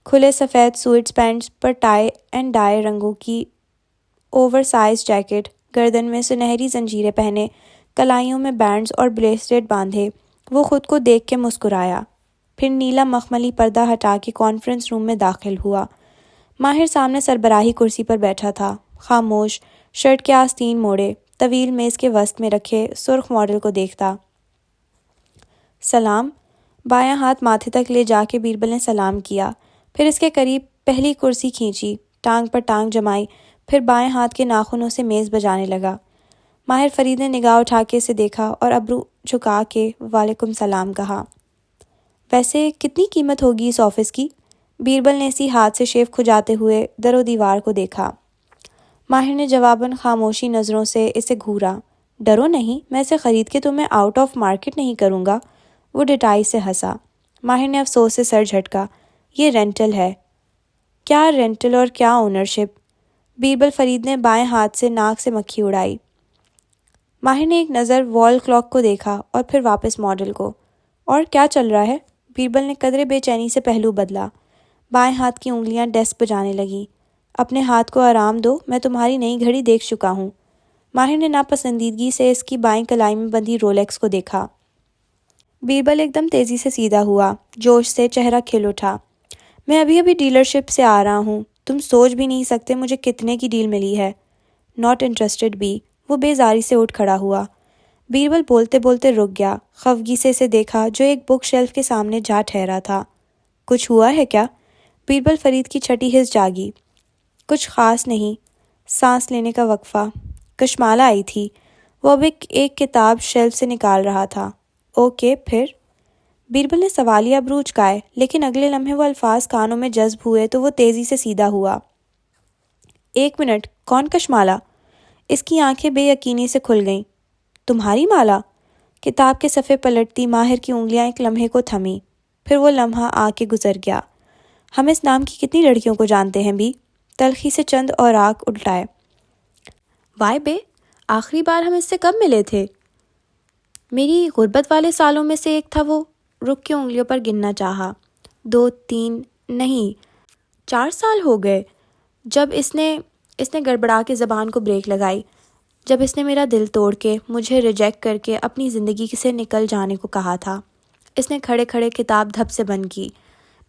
کھلے سفید سوئٹس پینٹس پر ٹائی اینڈ ڈائی رنگوں کی اوور سائز جیکٹ، گردن میں سنہری زنجیریں پہنے، کلائیوں میں بینڈز اور بریسلیٹ باندھے۔ وہ خود کو دیکھ کے مسکرایا، پھر نیلا مخملی پردہ ہٹا کے کانفرنس روم میں داخل ہوا۔ ماہر سامنے سربراہی کرسی پر بیٹھا تھا، خاموش، شرٹ کے آستین موڑے، طویل میز کے وسط میں رکھے سرخ ماڈل کو دیکھتا۔ سلام۔ بایاں ہاتھ ماتھے تک لے جا کے بیربل نے سلام کیا، پھر اس کے قریب پہلی کرسی کھینچی، ٹانگ پر ٹانگ جمائی، پھر بائیں ہاتھ کے ناخنوں سے میز بجانے لگا۔ ماہر فرید نے نگاہ اٹھا کے اسے دیکھا اور ابرو جھکا کے وعلیکم سلام کہا۔ ویسے کتنی قیمت ہوگی اس آفس کی؟ بیربل نے اسی ہاتھ سے شیف کھجاتے ہوئے در و دیوار کو دیکھا۔ ماہر نے جواباً خاموشی نظروں سے اسے گھورا۔ ڈرو نہیں، میں اسے خرید کے تمہیں آؤٹ آف مارکیٹ نہیں کروں گا۔ وہ ڈٹائی سے ہنسا۔ ماہر نے افسوس سے سر جھٹکا۔ یہ رینٹل ہے۔ کیا رینٹل اور کیا اونرشپ؟ بیربل فرید نے بائیں ہاتھ سے ناک سے مکھی اڑائی۔ ماہر نے ایک نظر وال کلاک کو دیکھا اور پھر واپس ماڈل کو۔ اور کیا چل رہا ہے؟ بیربل نے قدرے بے چینی سے پہلو بدلا۔ بائیں ہاتھ کی انگلیاں ڈیسک بجانے لگیں۔ اپنے ہاتھ کو آرام دو، میں تمہاری نئی گھڑی دیکھ چکا ہوں۔ ماہر نے ناپسندیدگی سے اس کی بائیں کلائی میں بندھی رولیکس کو دیکھا۔ بیربل ایک دم تیزی سے سیدھا ہوا، جوش سے چہرہ کھل اٹھا۔ میں ابھی ڈیلرشپ سے آ رہا ہوں، تم سوچ بھی نہیں سکتے مجھے کتنے کی ڈیل ملی ہے۔ ناٹ انٹرسٹڈ بھی۔ وہ بیزاری سے اٹھ کھڑا ہوا۔ بیربل بولتے بولتے رک گیا، خفگی سے اسے دیکھا جو ایک بک شیلف کے سامنے جا ٹھہرا تھا۔ کچھ ہوا ہے کیا؟ بیربل فرید کی چھٹی حس جاگی۔ کچھ خاص نہیں۔ سانس لینے کا وقفہ۔ کشمالہ آئی تھی۔ وہ اب ایک کتاب شیلف سے نکال رہا تھا۔ اوکے، پھر؟ بیربل نے سوالیہ ابرو اچکائے، لیکن اگلے لمحے وہ الفاظ کانوں میں جذب ہوئے تو وہ تیزی سے سیدھا ہوا۔ ایک منٹ، کون کشمالہ؟ اس کی آنکھیں بے یقینی سے کھل گئیں۔ تمہاری مالا؟ کتاب کے صفحے پلٹتی ماہر کی انگلیاں ایک لمحے کو تھمیں، پھر وہ لمحہ آ کے گزر گیا۔ ہم اس نام کی کتنی لڑکیوں کو جانتے ہیں بھی؟ تلخی سے چند اوراق الٹائے۔ وائے بے، آخری بار ہم اس سے کب ملے تھے؟ میری غربت والے سالوں میں سے ایک تھا وہ۔ رک کے انگلیوں پر گننا چاہا۔ 2 3 نہیں، 4 سال ہو گئے۔ جب اس نے گڑبڑا کے زبان کو بریک لگائی۔ جب اس نے میرا دل توڑ کے، مجھے ریجیکٹ کر کے اپنی زندگی سے نکل جانے کو کہا تھا۔ اس نے کھڑے کھڑے کتاب دھپ سے بند کی۔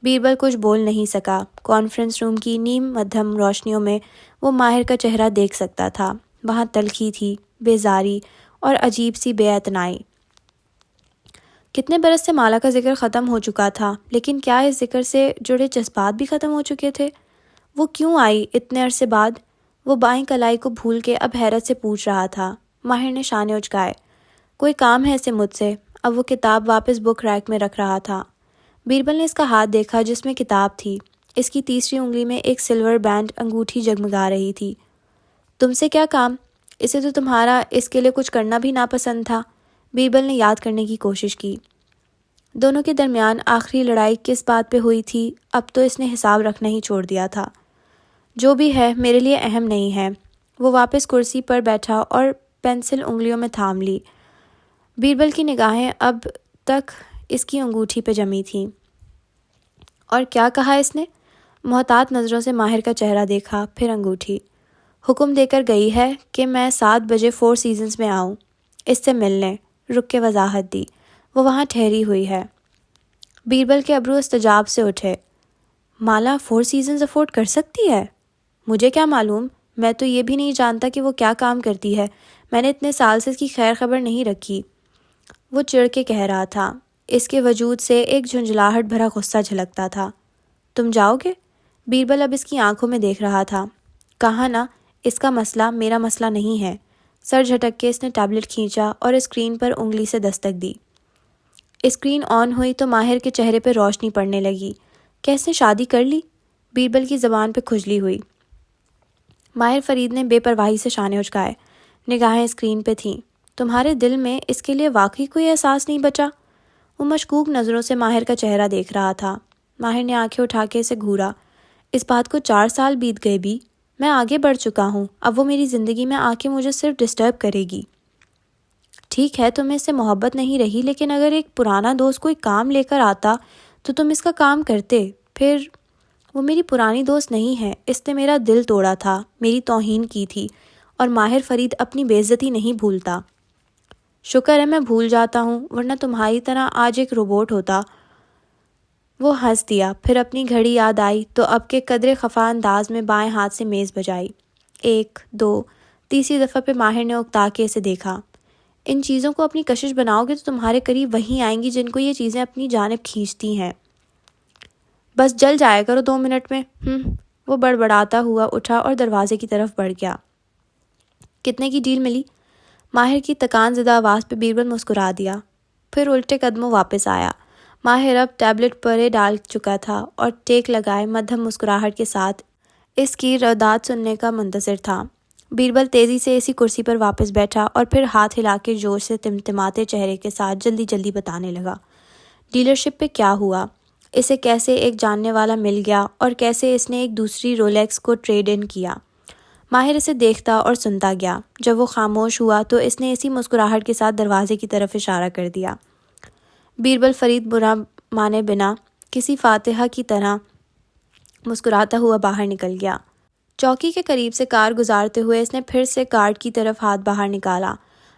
بیربل کچھ بول نہیں سکا۔ کانفرنس روم کی نیم مدھم روشنیوں میں وہ ماہر کا چہرہ دیکھ سکتا تھا۔ وہاں تلخی تھی، بیزاری اور عجیب سی بے اعتنائی۔ کتنے برس سے مالا کا ذکر ختم ہو چکا تھا، لیکن کیا اس ذکر سے جڑے جذبات بھی ختم ہو چکے تھے؟ وہ کیوں آئی اتنے عرصے بعد؟ وہ بائیں کلائی کو بھول کے اب حیرت سے پوچھ رہا تھا۔ ماہر نے شانے اچکائے۔ کوئی کام ہے اسے مجھ سے؟ اب وہ کتاب واپس بک ریک میں رکھ رہا تھا۔ بیربل نے اس کا ہاتھ دیکھا جس میں کتاب تھی۔ اس کی تیسری انگلی میں ایک سلور بینڈ انگوٹھی جگمگا رہی تھی۔ تم سے کیا کام؟ اسے تو تمہارا اس کے لیے کچھ کرنا بھی ناپسند تھا۔ بیربل نے یاد کرنے کی کوشش کی۔ دونوں کے درمیان آخری لڑائی کس بات پہ ہوئی تھی؟ اب تو اس نے حساب رکھنا ہی چھوڑ دیا تھا۔ جو بھی ہے میرے لیے اہم نہیں ہے۔ وہ واپس کرسی پر بیٹھا اور پینسل انگلیوں میں تھام لی۔ بیربل کی نگاہیں اب تک اس کی انگوٹھی پہ جمی تھیں۔ اور کیا کہا اس نے؟ محتاط نظروں سے ماہر کا چہرہ دیکھا، پھر انگوٹھی۔ حکم دے کر گئی ہے کہ میں 7 بجے 4 سیزنز میں آؤں، اس سے ملنے۔ رک کے وضاحت دی، وہ وہاں ٹھہری ہوئی ہے۔ بیربل کے ابرو استجاب سے اٹھے۔ مالا 4 سیزنز افورڈ کر سکتی ہے؟ مجھے کیا معلوم، میں تو یہ بھی نہیں جانتا کہ وہ کیا کام کرتی ہے۔ میں نے اتنے سال سے اس کی خیر خبر نہیں رکھی۔ وہ چڑ کے کہہ رہا تھا۔ اس کے وجود سے ایک جھنجھلاہٹ بھرا غصہ جھلکتا تھا۔ تم جاؤ گے؟ بیربل اب اس کی آنکھوں میں دیکھ رہا تھا۔ کہا نا، اس کا مسئلہ میرا مسئلہ نہیں ہے۔ سر جھٹک کے اس نے ٹیبلٹ کھینچا اور اسکرین پر انگلی سے دستک دی۔ اسکرین آن ہوئی تو ماہر کے چہرے پہ روشنی پڑنے لگی۔ کیا اس نے شادی کر لی؟ بیربل کی زبان پہ کھجلی ہوئی۔ ماہر فرید نے بے پرواہی سے شانے اچکائے، نگاہیں اسکرین پہ تھیں۔ تمہارے دل میں اس کے لیے واقعی کوئی احساس نہیں بچا؟ وہ مشکوک نظروں سے ماہر کا چہرہ دیکھ رہا تھا۔ ماہر نے آنکھیں اٹھا کے اسے گھورا۔ اس بات کو 4 سال بیت گئے بھی، میں آگے بڑھ چکا ہوں، اب وہ میری زندگی میں آ کے مجھے صرف ڈسٹرب کرے گی۔ ٹھیک ہے تمہیں اس سے محبت نہیں رہی، لیکن اگر ایک پرانا دوست کوئی کام لے کر آتا تو تم اس کا کام کرتے۔ پھر وہ میری پرانی دوست نہیں ہے، اس نے میرا دل توڑا تھا، میری توہین کی تھی، اور ماہر فرید اپنی بے عزتی نہیں بھولتا۔ شکر ہے میں بھول جاتا ہوں، ورنہ تمہاری طرح آج ایک روبوٹ ہوتا۔ وہ ہنس دیا، پھر اپنی گھڑی یاد آئی تو اب کے قدرے خفا انداز میں بائیں ہاتھ سے میز بجائی۔ 1 2 تیسری دفعہ پہ ماہر نے اکتا کے اسے دیکھا۔ ان چیزوں کو اپنی کشش بناؤ گے تو تمہارے قریب وہیں آئیں گی جن کو یہ چیزیں اپنی جانب کھینچتی ہیں۔ بس جل جایا کرو 2 منٹ میں۔ وہ بڑبڑاتا ہوا اٹھا اور دروازے کی طرف بڑھ گیا۔ کتنے کی ڈیل ملی؟ ماہر کی تکان زدہ آواز پہ بیربل مسکرا دیا، پھر الٹے قدموں واپس آیا۔ ماہر اب ٹیبلٹ پرے ڈال چکا تھا اور ٹیک لگائے مدھم مسکراہٹ کے ساتھ اس کی رداد سننے کا منتظر تھا۔ بیربل تیزی سے اسی کرسی پر واپس بیٹھا اور پھر ہاتھ ہلا کے زور سے تمتماتے چہرے کے ساتھ جلدی جلدی بتانے لگا۔ ڈیلرشپ پہ کیا ہوا، اسے کیسے ایک جاننے والا مل گیا اور کیسے اس نے ایک دوسری رولیکس کو ٹریڈ ان کیا۔ ماہر اسے دیکھتا اور سنتا گیا۔ جب وہ خاموش ہوا تو اس نے اسی مسکراہٹ کے ساتھ دروازے کی طرف اشارہ کر دیا۔ بیربل فرید برا مانے بنا کسی فاتحہ کی طرح مسکراتا ہوا باہر نکل گیا۔ چوکی کے قریب سے کار گزارتے ہوئے اس نے پھر سے گارڈ کی طرف ہاتھ باہر نکالا۔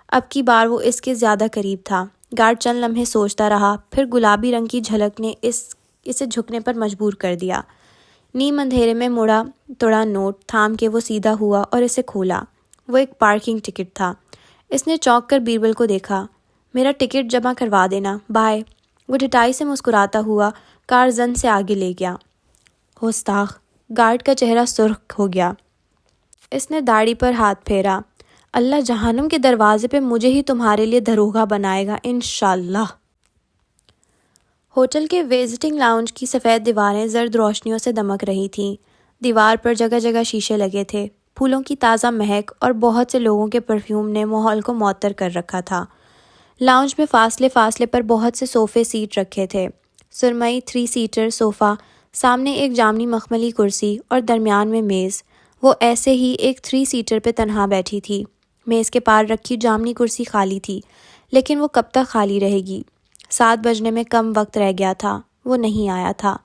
اب کی بار وہ اس کے زیادہ قریب تھا۔ گارڈ چند لمحے سوچتا رہا، پھر گلابی رنگ کی جھلک نے اسے جھکنے پر مجبور کر دیا۔ نیم اندھیرے میں مڑا توڑا نوٹ تھام کے وہ سیدھا ہوا اور اسے کھولا۔ وہ ایک پارکنگ ٹکٹ تھا۔ اس نے چونک کر بیربل کو دیکھا۔ میرا ٹکٹ جمع کروا دینا، بائے۔ وہ ڈھٹائی سے مسکراتا ہوا کار زن سے آگے لے گیا۔ گستاخ! گارڈ کا چہرہ سرخ ہو گیا۔ اس نے داڑھی پر ہاتھ پھیرا۔ اللہ جہنم کے دروازے پہ مجھے ہی تمہارے لیے دروگا بنائے گا انشاءاللہ۔ ہوٹل کے وزٹنگ لاؤنج کی سفید دیواریں زرد روشنیوں سے دمک رہی تھیں۔ دیوار پر جگہ جگہ شیشے لگے تھے۔ پھولوں کی تازہ مہک اور بہت سے لوگوں کے پرفیوم نے ماحول کو معطر کر رکھا تھا۔ لاؤنج میں فاصلے فاصلے پر بہت سے صوفے سیٹ رکھے تھے۔ سرمئی 3 سیٹر صوفہ، سامنے ایک جامنی مخملی کرسی اور درمیان میں میز۔ وہ ایسے ہی ایک 3 سیٹر پہ تنہا بیٹھی تھی۔ میز کے پار رکھی جامنی کرسی خالی تھی، لیکن وہ کب تک خالی رہے گی؟ 7 بجنے میں کم وقت رہ گیا تھا، وہ نہیں آیا تھا۔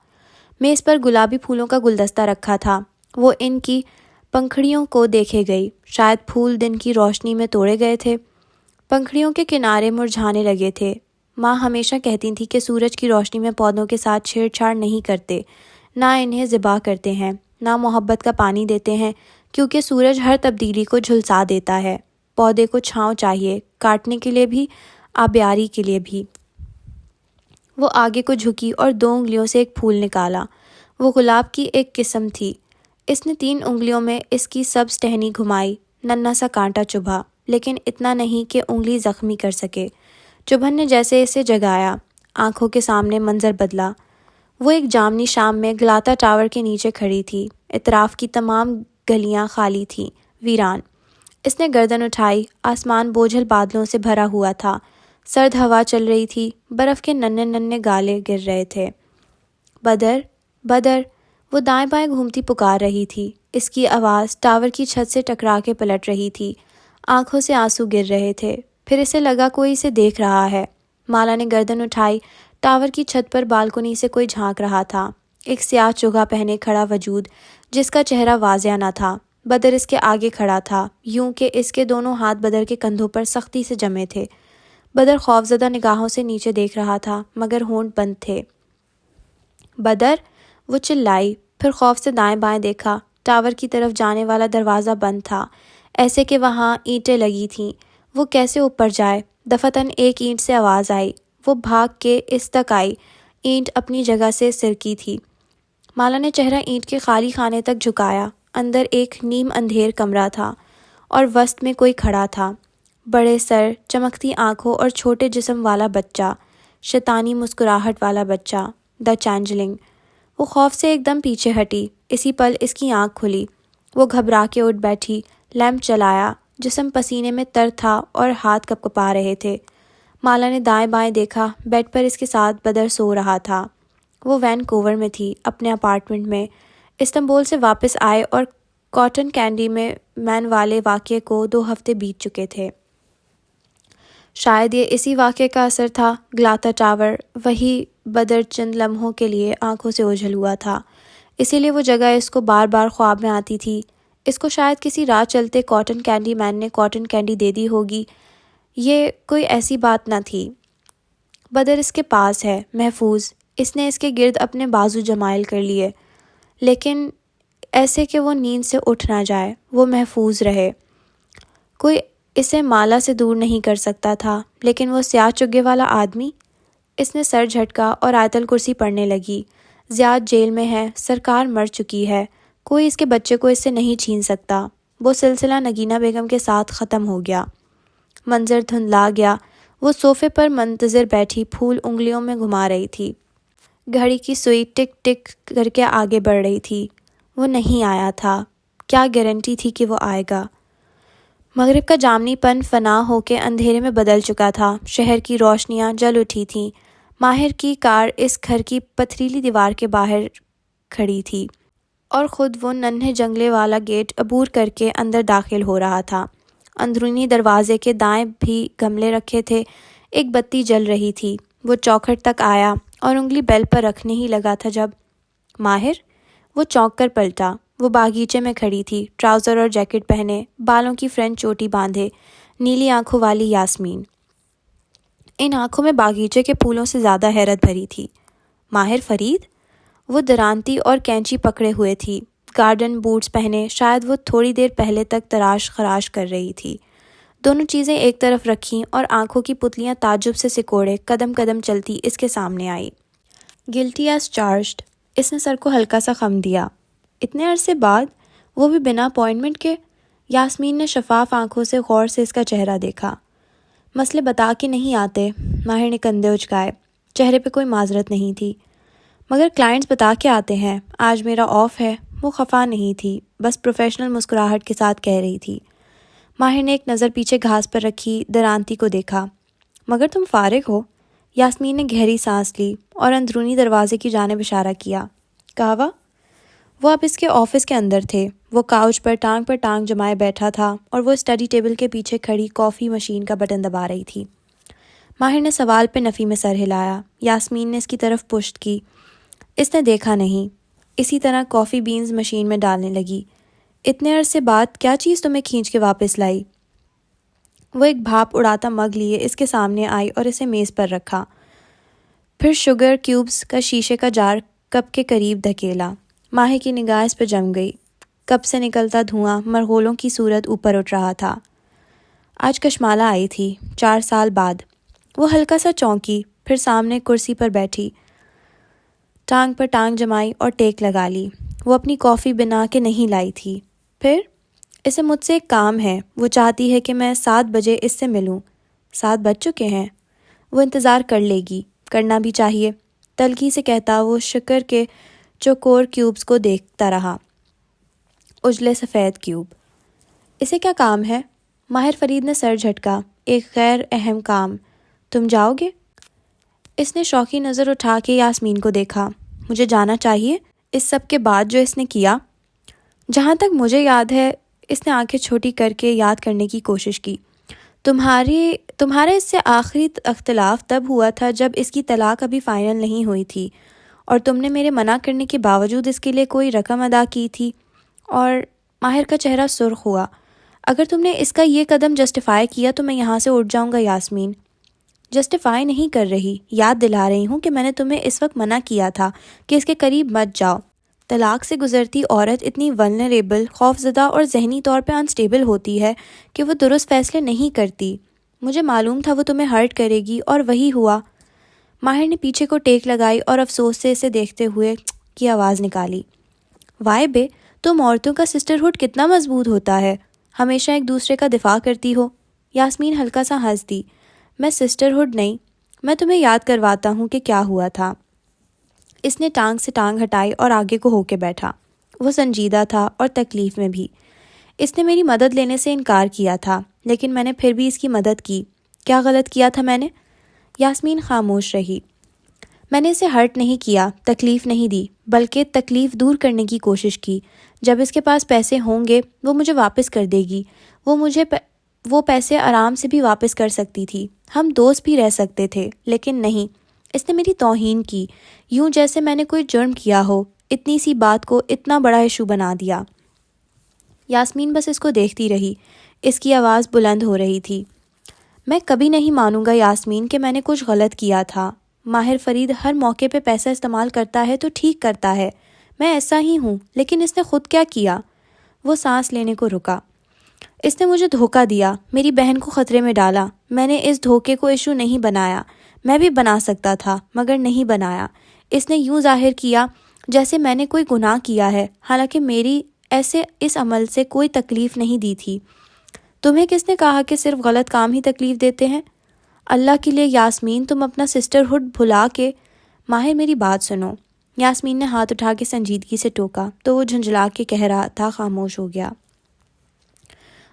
میز پر گلابی پھولوں کا گلدستہ رکھا تھا۔ وہ ان کی پنکھڑیوں کو دیکھے گئی، شاید پھول دن کی روشنی میں توڑے گئے تھے۔ پنکھڑیوں کے کنارے مرجھانے لگے تھے۔ ماں ہمیشہ کہتی تھی کہ سورج کی روشنی میں پودوں کے ساتھ چھیڑ چھاڑ نہیں کرتے، نہ انہیں ذبح کرتے ہیں، نہ محبت کا پانی دیتے ہیں، کیونکہ سورج ہر تبدیلی کو جھلسا دیتا ہے۔ پودے کو چھاؤں چاہیے، کاٹنے کے لیے بھی، آبیاری کے لیے بھی۔ وہ آگے کو جھکی اور 2 انگلیوں سے ایک پھول نکالا۔ وہ گلاب کی ایک قسم تھی۔ اس نے 3 انگلیوں میں اس کی سبز ٹہنی گھمائی۔ ننھا سا کانٹا چبھا، لیکن اتنا نہیں کہ انگلی زخمی کر سکے۔ چبھن نے جیسے اسے جگایا۔ آنکھوں کے سامنے منظر بدلا۔ وہ ایک جامنی شام میں گلاتا ٹاور کے نیچے کھڑی تھی۔ اطراف کی تمام گلیاں خالی تھیں، ویران۔ اس نے گردن اٹھائی۔ آسمان بوجھل بادلوں سے بھرا ہوا تھا۔ سرد ہوا چل رہی تھی، برف کے ننھے ننھے گالے گر رہے تھے۔ بدر، بدر! وہ دائیں بائیں گھومتی پکار رہی تھی۔ اس کی آواز ٹاور کی چھت سے ٹکرا کے پلٹ رہی تھی۔ آنکھوں سے آنسو گر رہے تھے۔ پھر اسے لگا کوئی اسے دیکھ رہا ہے۔ مالا نے گردن اٹھائی۔ ٹاور کی چھت پر بالکنی سے کوئی جھانک رہا تھا۔ ایک سیاہ چوگا پہنے کھڑا وجود جس کا چہرہ واضح نہ تھا۔ بدر اس کے آگے کھڑا تھا، یوں کہ اس کے دونوں ہاتھ بدر کے کندھوں پر سختی سے جمے تھے۔ بدر خوفزدہ نگاہوں سے نیچے دیکھ رہا تھا، مگر ہونٹ بند تھے۔ بدر! وہ چلائی، پھر خوف سے دائیں بائیں دیکھا۔ ٹاور کی طرف جانے والا دروازہ بند تھا، ایسے کہ وہاں اینٹیں لگی تھیں۔ وہ کیسے اوپر جائے؟ دفعتاً ایک اینٹ سے آواز آئی۔ وہ بھاگ کے اس تک آئی۔ اینٹ اپنی جگہ سے سرکی تھی۔ مالا نے چہرہ اینٹ کے خالی خانے تک جھکایا۔ اندر ایک نیم اندھیر کمرہ تھا اور وسط میں کوئی کھڑا تھا، بڑے سر، چمکتی آنکھوں اور چھوٹے جسم والا بچہ، شیطانی مسکراہٹ والا بچہ، دا چینجلنگ۔ وہ خوف سے ایک دم پیچھے ہٹی، اسی پل اس کی آنکھ کھلی۔ وہ گھبرا کے اٹھ بیٹھی، لیمپ چلایا، جسم پسینے میں تر تھا اور ہاتھ کپکپا رہے تھے۔ مالا نے دائیں بائیں دیکھا، بیڈ پر اس کے ساتھ بدر سو رہا تھا۔ وہ وینکوور میں تھی، اپنے اپارٹمنٹ میں۔ استنبول سے واپس آئے اور کاٹن کینڈی میں مین والے واقعے کو 2 ہفتے بیت چکے تھے۔ شاید یہ اسی واقعے کا اثر تھا، گلاتا ٹاور وہی بدر چند لمحوں کے لیے آنکھوں سے اوجھل ہوا تھا، اسی لیے وہ جگہ اس کو بار بار خواب میں آتی تھی۔ اس کو شاید کسی راہ چلتے کاٹن کینڈی مین نے کاٹن کینڈی دے دی ہوگی، یہ کوئی ایسی بات نہ تھی۔ بدر اس کے پاس ہے، محفوظ۔ اس نے اس کے گرد اپنے بازو جمائل کر لیے، لیکن ایسے کہ وہ نیند سے اٹھ نہ جائے، وہ محفوظ رہے۔ کوئی اسے مالا سے دور نہیں کر سکتا تھا، لیکن وہ سیاہ چگے والا آدمی۔ اس نے سر جھٹکا اور آیت الکرسی پڑھنے لگی۔ زیاد جیل میں ہے، سرکار مر چکی ہے، کوئی اس کے بچے کو اس سے نہیں چھین سکتا۔ وہ سلسلہ نگینہ بیگم کے ساتھ ختم ہو گیا۔ منظر دھندلا گیا۔ وہ صوفے پر منتظر بیٹھی پھول انگلیوں میں گھما رہی تھی۔ گھڑی کی سوئی ٹک ٹک کر کے آگے بڑھ رہی تھی۔ وہ نہیں آیا تھا، کیا گارنٹی تھی کہ وہ آئے گا؟ مغرب کا جامنی پن فنا ہو کے اندھیرے میں بدل چکا تھا، شہر کی روشنیاں جل اٹھی تھیں۔ ماہر کی کار اس گھر کی پتھریلی دیوار کے باہر کھڑی تھی، اور خود وہ ننھے جنگلے والا گیٹ عبور کر کے اندر داخل ہو رہا تھا۔ اندرونی دروازے کے دائیں بھی گملے رکھے تھے، ایک بتی جل رہی تھی۔ وہ چوکھٹ تک آیا اور انگلی بیل پر رکھنے ہی لگا تھا جب ماہر، وہ چونک کر پلٹا۔ وہ باغیچے میں کھڑی تھی، ٹراؤزر اور جیکٹ پہنے، بالوں کی فرنچ چوٹی باندھے، نیلی آنکھوں والی یاسمین۔ ان آنکھوں میں باغیچے کے پھولوں سے زیادہ حیرت بھری تھی۔ ماہر فرید؟ وہ درانتی اور کینچی پکڑے ہوئے تھی، گارڈن بوٹس پہنے، شاید وہ تھوڑی دیر پہلے تک تراش خراش کر رہی تھی۔ دونوں چیزیں ایک طرف رکھیں اور آنکھوں کی پتلیاں تعجب سے سکوڑے قدم قدم چلتی اس کے سامنے آئی۔ گلٹی ایز چارجڈ، اس نے سر کو ہلکا سا خم دیا۔ اتنے عرصے بعد، وہ بھی بنا اپوائنٹمنٹ کے؟ یاسمین نے شفاف آنکھوں سے غور سے اس کا چہرہ دیکھا۔ مسئلے بتا کے نہیں آتے، ماہر نے کندھے اچکائے۔ چہرے پہ کوئی معذرت نہیں تھی۔ مگر کلائنٹس بتا کے آتے ہیں، آج میرا آف ہے۔ وہ خفا نہیں تھی، بس پروفیشنل مسکراہٹ کے ساتھ کہہ رہی تھی۔ ماہر نے ایک نظر پیچھے گھاس پر رکھی درانتی کو دیکھا۔ مگر تم فارغ ہو؟ یاسمین نے گہری سانس لی اور اندرونی دروازے کی جانب اشارہ کیا۔ قہوہ؟ وہ اب اس کے آفس کے اندر تھے۔ وہ کاؤچ پر ٹانگ جمائے بیٹھا تھا اور وہ اسٹڈی ٹیبل کے پیچھے کھڑی کافی مشین کا بٹن دبا رہی تھی۔ ماہر نے سوال پہ نفی میں سر ہلایا۔ یاسمین نے اس کی طرف پشت کی۔ اس نے دیکھا نہیں۔ اسی طرح کافی بینز مشین میں ڈالنے لگی۔ اتنے عرصے بعد کیا چیز تمہیں کھینچ کے واپس لائی؟ وہ ایک بھاپ اڑاتا مگ لیے اس کے سامنے آئی اور اسے میز پر رکھا۔ پھر شوگر کیوبز کا شیشے کا جار کپ کے قریب دھکیلا۔ ماہر کی نگاہ اس پہ جم گئی۔ کپ سے نکلتا دھواں مرغولوں کی صورت اوپر اٹھ رہا تھا۔ آج کشمالہ آئی تھی، 4 سال بعد۔ وہ ہلکا سا چونکی، پھر سامنے کرسی پر بیٹھی، ٹانگ پر ٹانگ جمائی اور ٹیک لگا لی۔ وہ اپنی کافی بنا کے نہیں لائی تھی۔ پھر اسے مجھ سے ایک کام ہے، وہ چاہتی ہے کہ میں 7 بجے اس سے ملوں۔ 7 بج چکے ہیں۔ وہ انتظار کر لے گی، کرنا بھی چاہیے، تلخی سے کہتا وہ شکر کے چوکور کیوبز کو دیکھتا رہا۔ اجلے سفید کیوب۔ اسے کیا کام ہے؟ ماہر فرید نے سر جھٹکا۔ ایک غیر اہم کام۔ تم جاؤ گے؟ اس نے شوقی نظر اٹھا کے یاسمین کو دیکھا۔ مجھے جانا چاہیے اس سب کے بعد جو اس نے کیا؟ جہاں تک مجھے یاد ہے، اس نے آنکھیں چھوٹی کر کے یاد کرنے کی کوشش کی، تمہارے اس سے آخری اختلاف تب ہوا تھا جب اس کی طلاق ابھی فائنل نہیں ہوئی تھی، اور تم نے میرے منع کرنے کے باوجود اس کے لیے کوئی رقم ادا کی تھی۔ اور ماہر کا چہرہ سرخ ہوا۔ اگر تم نے اس کا یہ قدم جسٹیفائی کیا تو میں یہاں سے اٹھ جاؤں گا یاسمین۔ جسٹیفائی نہیں کر رہی، یاد دلا رہی ہوں کہ میں نے تمہیں اس وقت منع کیا تھا کہ اس کے قریب مت جاؤ۔ طلاق سے گزرتی عورت اتنی ولنریبل، خوفزدہ اور ذہنی طور پہ انسٹیبل ہوتی ہے کہ وہ درست فیصلے نہیں کرتی۔ مجھے معلوم تھا وہ تمہیں ہرٹ کرے گی، اور وہی ہوا۔ ماہر نے پیچھے کو ٹیک لگائی اور افسوس سے اسے دیکھتے ہوئے کی آواز نکالی۔ وائے بے، تم عورتوں کا سسٹرہڈ کتنا مضبوط ہوتا ہے۔ ہمیشہ ایک دوسرے کا دفاع کرتی ہو۔ یاسمین ہلکا سا ہنس دی۔ میں سسٹرہڈ نہیں، میں تمہیں یاد کرواتا ہوں کہ کیا ہوا تھا۔ اس نے ٹانگ سے ٹانگ ہٹائی اور آگے کو ہو کے بیٹھا۔ وہ سنجیدہ تھا اور تکلیف میں بھی۔ اس نے میری مدد لینے سے انکار کیا تھا، لیکن میں نے پھر بھی اس کی مدد کی۔ کیا غلط کیا تھا میں نے؟ یاسمین خاموش رہی۔ میں نے اسے ہرٹ نہیں کیا، تکلیف نہیں دی، بلکہ تکلیف دور کرنے کی کوشش کی۔ جب اس کے پاس پیسے ہوں گے وہ مجھے واپس کر دے گی۔ وہ پیسے آرام سے بھی واپس کر سکتی تھی، ہم دوست بھی رہ سکتے تھے، لیکن نہیں، اس نے میری توہین کی، یوں جیسے میں نے کوئی جرم کیا ہو، اتنی سی بات کو اتنا بڑا ایشو بنا دیا۔ یاسمین بس اس کو دیکھتی رہی۔ اس کی آواز بلند ہو رہی تھی۔ میں کبھی نہیں مانوں گا یاسمین کہ میں نے کچھ غلط کیا تھا۔ ماہر فرید ہر موقع پہ پیسہ استعمال کرتا ہے تو ٹھیک کرتا ہے، میں ایسا ہی ہوں، لیکن اس نے خود کیا کیا؟ وہ سانس لینے کو رکا۔ اس نے مجھے دھوکہ دیا، میری بہن کو خطرے میں ڈالا۔ میں نے اس دھوکے کو ایشو نہیں بنایا، میں بھی بنا سکتا تھا مگر نہیں بنایا۔ اس نے یوں ظاہر کیا جیسے میں نے کوئی گناہ کیا ہے، حالانکہ میری ایسے اس عمل سے کوئی تکلیف نہیں دی تھی۔ تمہیں کس نے کہا کہ صرف غلط کام ہی تکلیف دیتے ہیں؟ اللہ کے لیے یاسمین، تم اپنا سسٹرہڈ بھلا کے… ماہر میری بات سنو۔ یاسمین نے ہاتھ اٹھا کے سنجیدگی سے ٹوکا تو وہ جھنجھلا کے کہہ رہا تھا، خاموش ہو گیا۔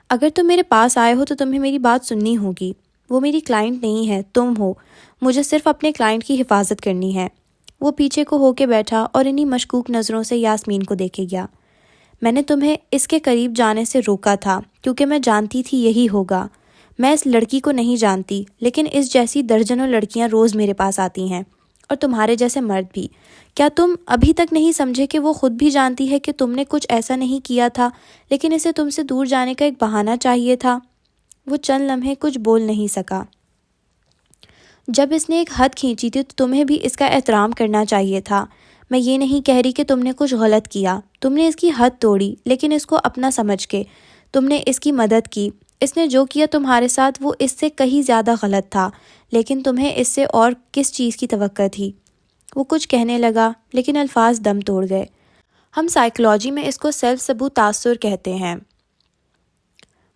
اگر تم میرے پاس آئے ہو تو تمہیں میری بات سننی ہوگی۔ وہ میری کلائنٹ نہیں ہے، تم ہو۔ مجھے صرف اپنے کلائنٹ کی حفاظت کرنی ہے۔ وہ پیچھے کو ہو کے بیٹھا اور انہی مشکوک نظروں سے یاسمین کو دیکھے گیا۔ میں نے تمہیں اس کے قریب جانے سے روکا تھا کیونکہ میں جانتی تھی یہی ہوگا۔ میں اس لڑکی کو نہیں جانتی، لیکن اس جیسی درجنوں لڑکیاں روز میرے پاس آتی ہیں، اور تمہارے جیسے مرد بھی۔ کیا تم ابھی تک نہیں سمجھے کہ وہ خود بھی جانتی ہے کہ تم نے کچھ ایسا نہیں کیا تھا، لیکن اسے تم سے دور جانے کا ایک بہانہ چاہیے تھا؟ وہ چند لمحے کچھ بول نہیں سکا۔ جب اس نے ایک حد کھینچی تھی تو تمہیں بھی اس کا احترام کرنا چاہیے تھا۔ میں یہ نہیں کہہ رہی کہ تم نے کچھ غلط کیا، تم نے اس کی حد توڑی، لیکن اس کو اپنا سمجھ کے تم نے اس کی مدد کی۔ اس نے جو کیا تمہارے ساتھ وہ اس سے کہیں زیادہ غلط تھا، لیکن تمہیں اس سے اور کس چیز کی توقع تھی؟ وہ کچھ کہنے لگا لیکن الفاظ دم توڑ گئے۔ ہم سائیکلوجی میں اس کو سیلف ثبوت تاثر کہتے ہیں،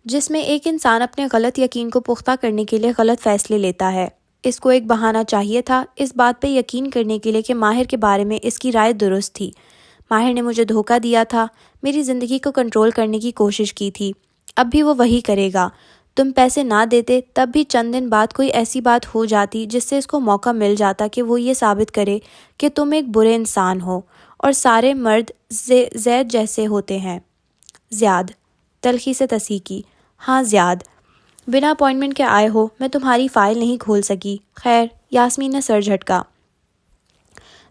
جس میں ایک انسان اپنے غلط یقین کو پختہ کرنے کے لیے غلط فیصلے لیتا ہے۔ اس کو ایک بہانہ چاہیے تھا اس بات پہ یقین کرنے کے لیے کہ ماہر کے بارے میں اس کی رائے درست تھی۔ ماہر نے مجھے دھوکہ دیا تھا، میری زندگی کو کنٹرول کرنے کی کوشش کی تھی، اب بھی وہ وہی کرے گا۔ تم پیسے نہ دیتے تب بھی چند دن بعد کوئی ایسی بات ہو جاتی جس سے اس کو موقع مل جاتا کہ وہ یہ ثابت کرے کہ تم ایک برے انسان ہو اور سارے مرد زید جیسے ہوتے ہیں۔ زیاد، تلخی سے تصحیح کی۔ ہاں زیاد، بنا اپوائنٹمنٹ کے آئے ہو، میں تمہاری فائل نہیں کھول سکی۔ خیر، یاسمین نے سر جھٹکا۔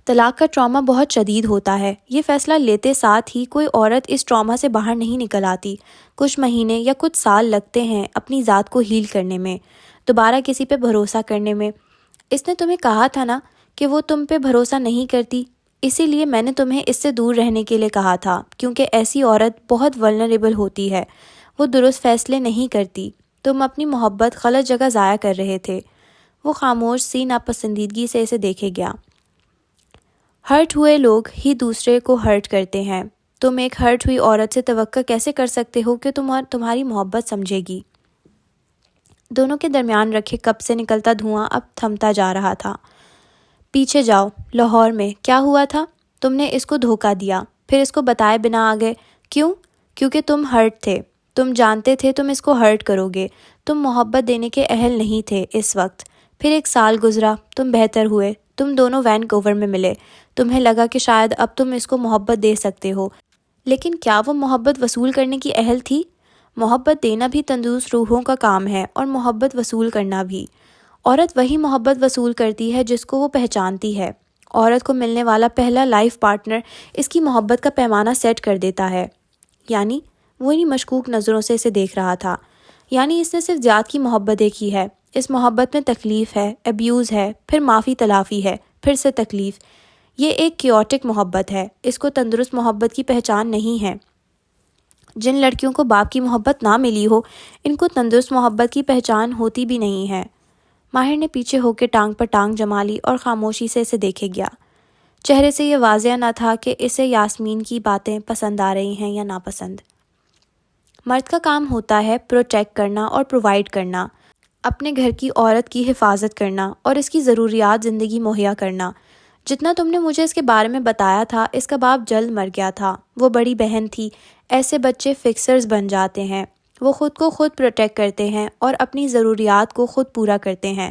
طلاق کا ٹراما بہت شدید ہوتا ہے، یہ فیصلہ لیتے ساتھ ہی کوئی عورت اس ٹراما سے باہر نہیں نکل آتی۔ کچھ مہینے یا کچھ سال لگتے ہیں اپنی ذات کو ہیل کرنے میں، دوبارہ کسی پہ بھروسہ کرنے میں۔ اس نے تمہیں کہا تھا نا کہ وہ تم پہ بھروسہ نہیں کرتی، اسی لیے میں نے تمہیں اس سے دور رہنے کے لیے کہا تھا، کیونکہ ایسی عورت بہت ولنریبل ہوتی ہے، وہ درست فیصلے نہیں کرتی۔ تم اپنی محبت غلط جگہ ضائع کر رہے تھے۔ وہ خاموش سی ناپسندیدگی سے اسے دیکھے گیا۔ ہرٹ ہوئے لوگ ہی دوسرے کو ہرٹ کرتے ہیں۔ تم ایک ہرٹ ہوئی عورت سے توقع کیسے کر سکتے ہو کہ تمہاری محبت سمجھے گی؟ دونوں کے درمیان رکھے کپ سے نکلتا دھواں اب تھمتا جا رہا تھا۔ پیچھے جاؤ، لاہور میں کیا ہوا تھا؟ تم نے اس کو دھوکہ دیا، پھر اس کو بتائے بنا آ گئے۔ کیوں؟ کیونکہ تم ہرٹ تھے، تم جانتے تھے تم اس کو ہرٹ کرو گے، تم محبت دینے کے اہل نہیں تھے اس وقت۔ پھر ایک سال گزرا، تم بہتر ہوئے، تم دونوں وینکوور میں ملے، تمہیں لگا کہ شاید اب تم اس کو محبت دے سکتے ہو، لیکن کیا وہ محبت وصول کرنے کی اہل تھی؟ محبت دینا بھی تندرست روحوں کا کام ہے اور محبت وصول کرنا بھی۔ عورت وہی محبت وصول کرتی ہے جس کو وہ پہچانتی ہے۔ عورت کو ملنے والا پہلا لائف پارٹنر اس کی محبت کا پیمانہ سیٹ کر دیتا ہے۔ یعنی؟ وہ انہی مشکوک نظروں سے اسے دیکھ رہا تھا۔ یعنی اس نے صرف ذات کی محبت دیکھی ہے، اس محبت میں تکلیف ہے، ابیوز ہے، پھر معافی تلافی ہے، پھر سے تکلیف۔ یہ ایک کیوٹک محبت ہے، اس کو تندرست محبت کی پہچان نہیں ہے۔ جن لڑکیوں کو باپ کی محبت نہ ملی ہو، ان کو تندرست محبت کی پہچان ہوتی بھی نہیں ہے۔ ماہر نے پیچھے ہو کے ٹانگ پر ٹانگ جما لی اور خاموشی سے اسے دیکھے گیا۔ چہرے سے یہ واضح نہ تھا کہ اسے یاسمین کی باتیں پسند آ رہی ہیں یا ناپسند۔ مرد کا کام ہوتا ہے پروٹیکٹ کرنا اور پرووائڈ کرنا، اپنے گھر کی عورت کی حفاظت کرنا اور اس کی ضروریات زندگی مہیا کرنا۔ جتنا تم نے مجھے اس کے بارے میں بتایا تھا، اس کا باپ جلد مر گیا تھا، وہ بڑی بہن تھی۔ ایسے بچے فکسرز بن جاتے ہیں، وہ خود کو خود پروٹیکٹ کرتے ہیں اور اپنی ضروریات کو خود پورا کرتے ہیں۔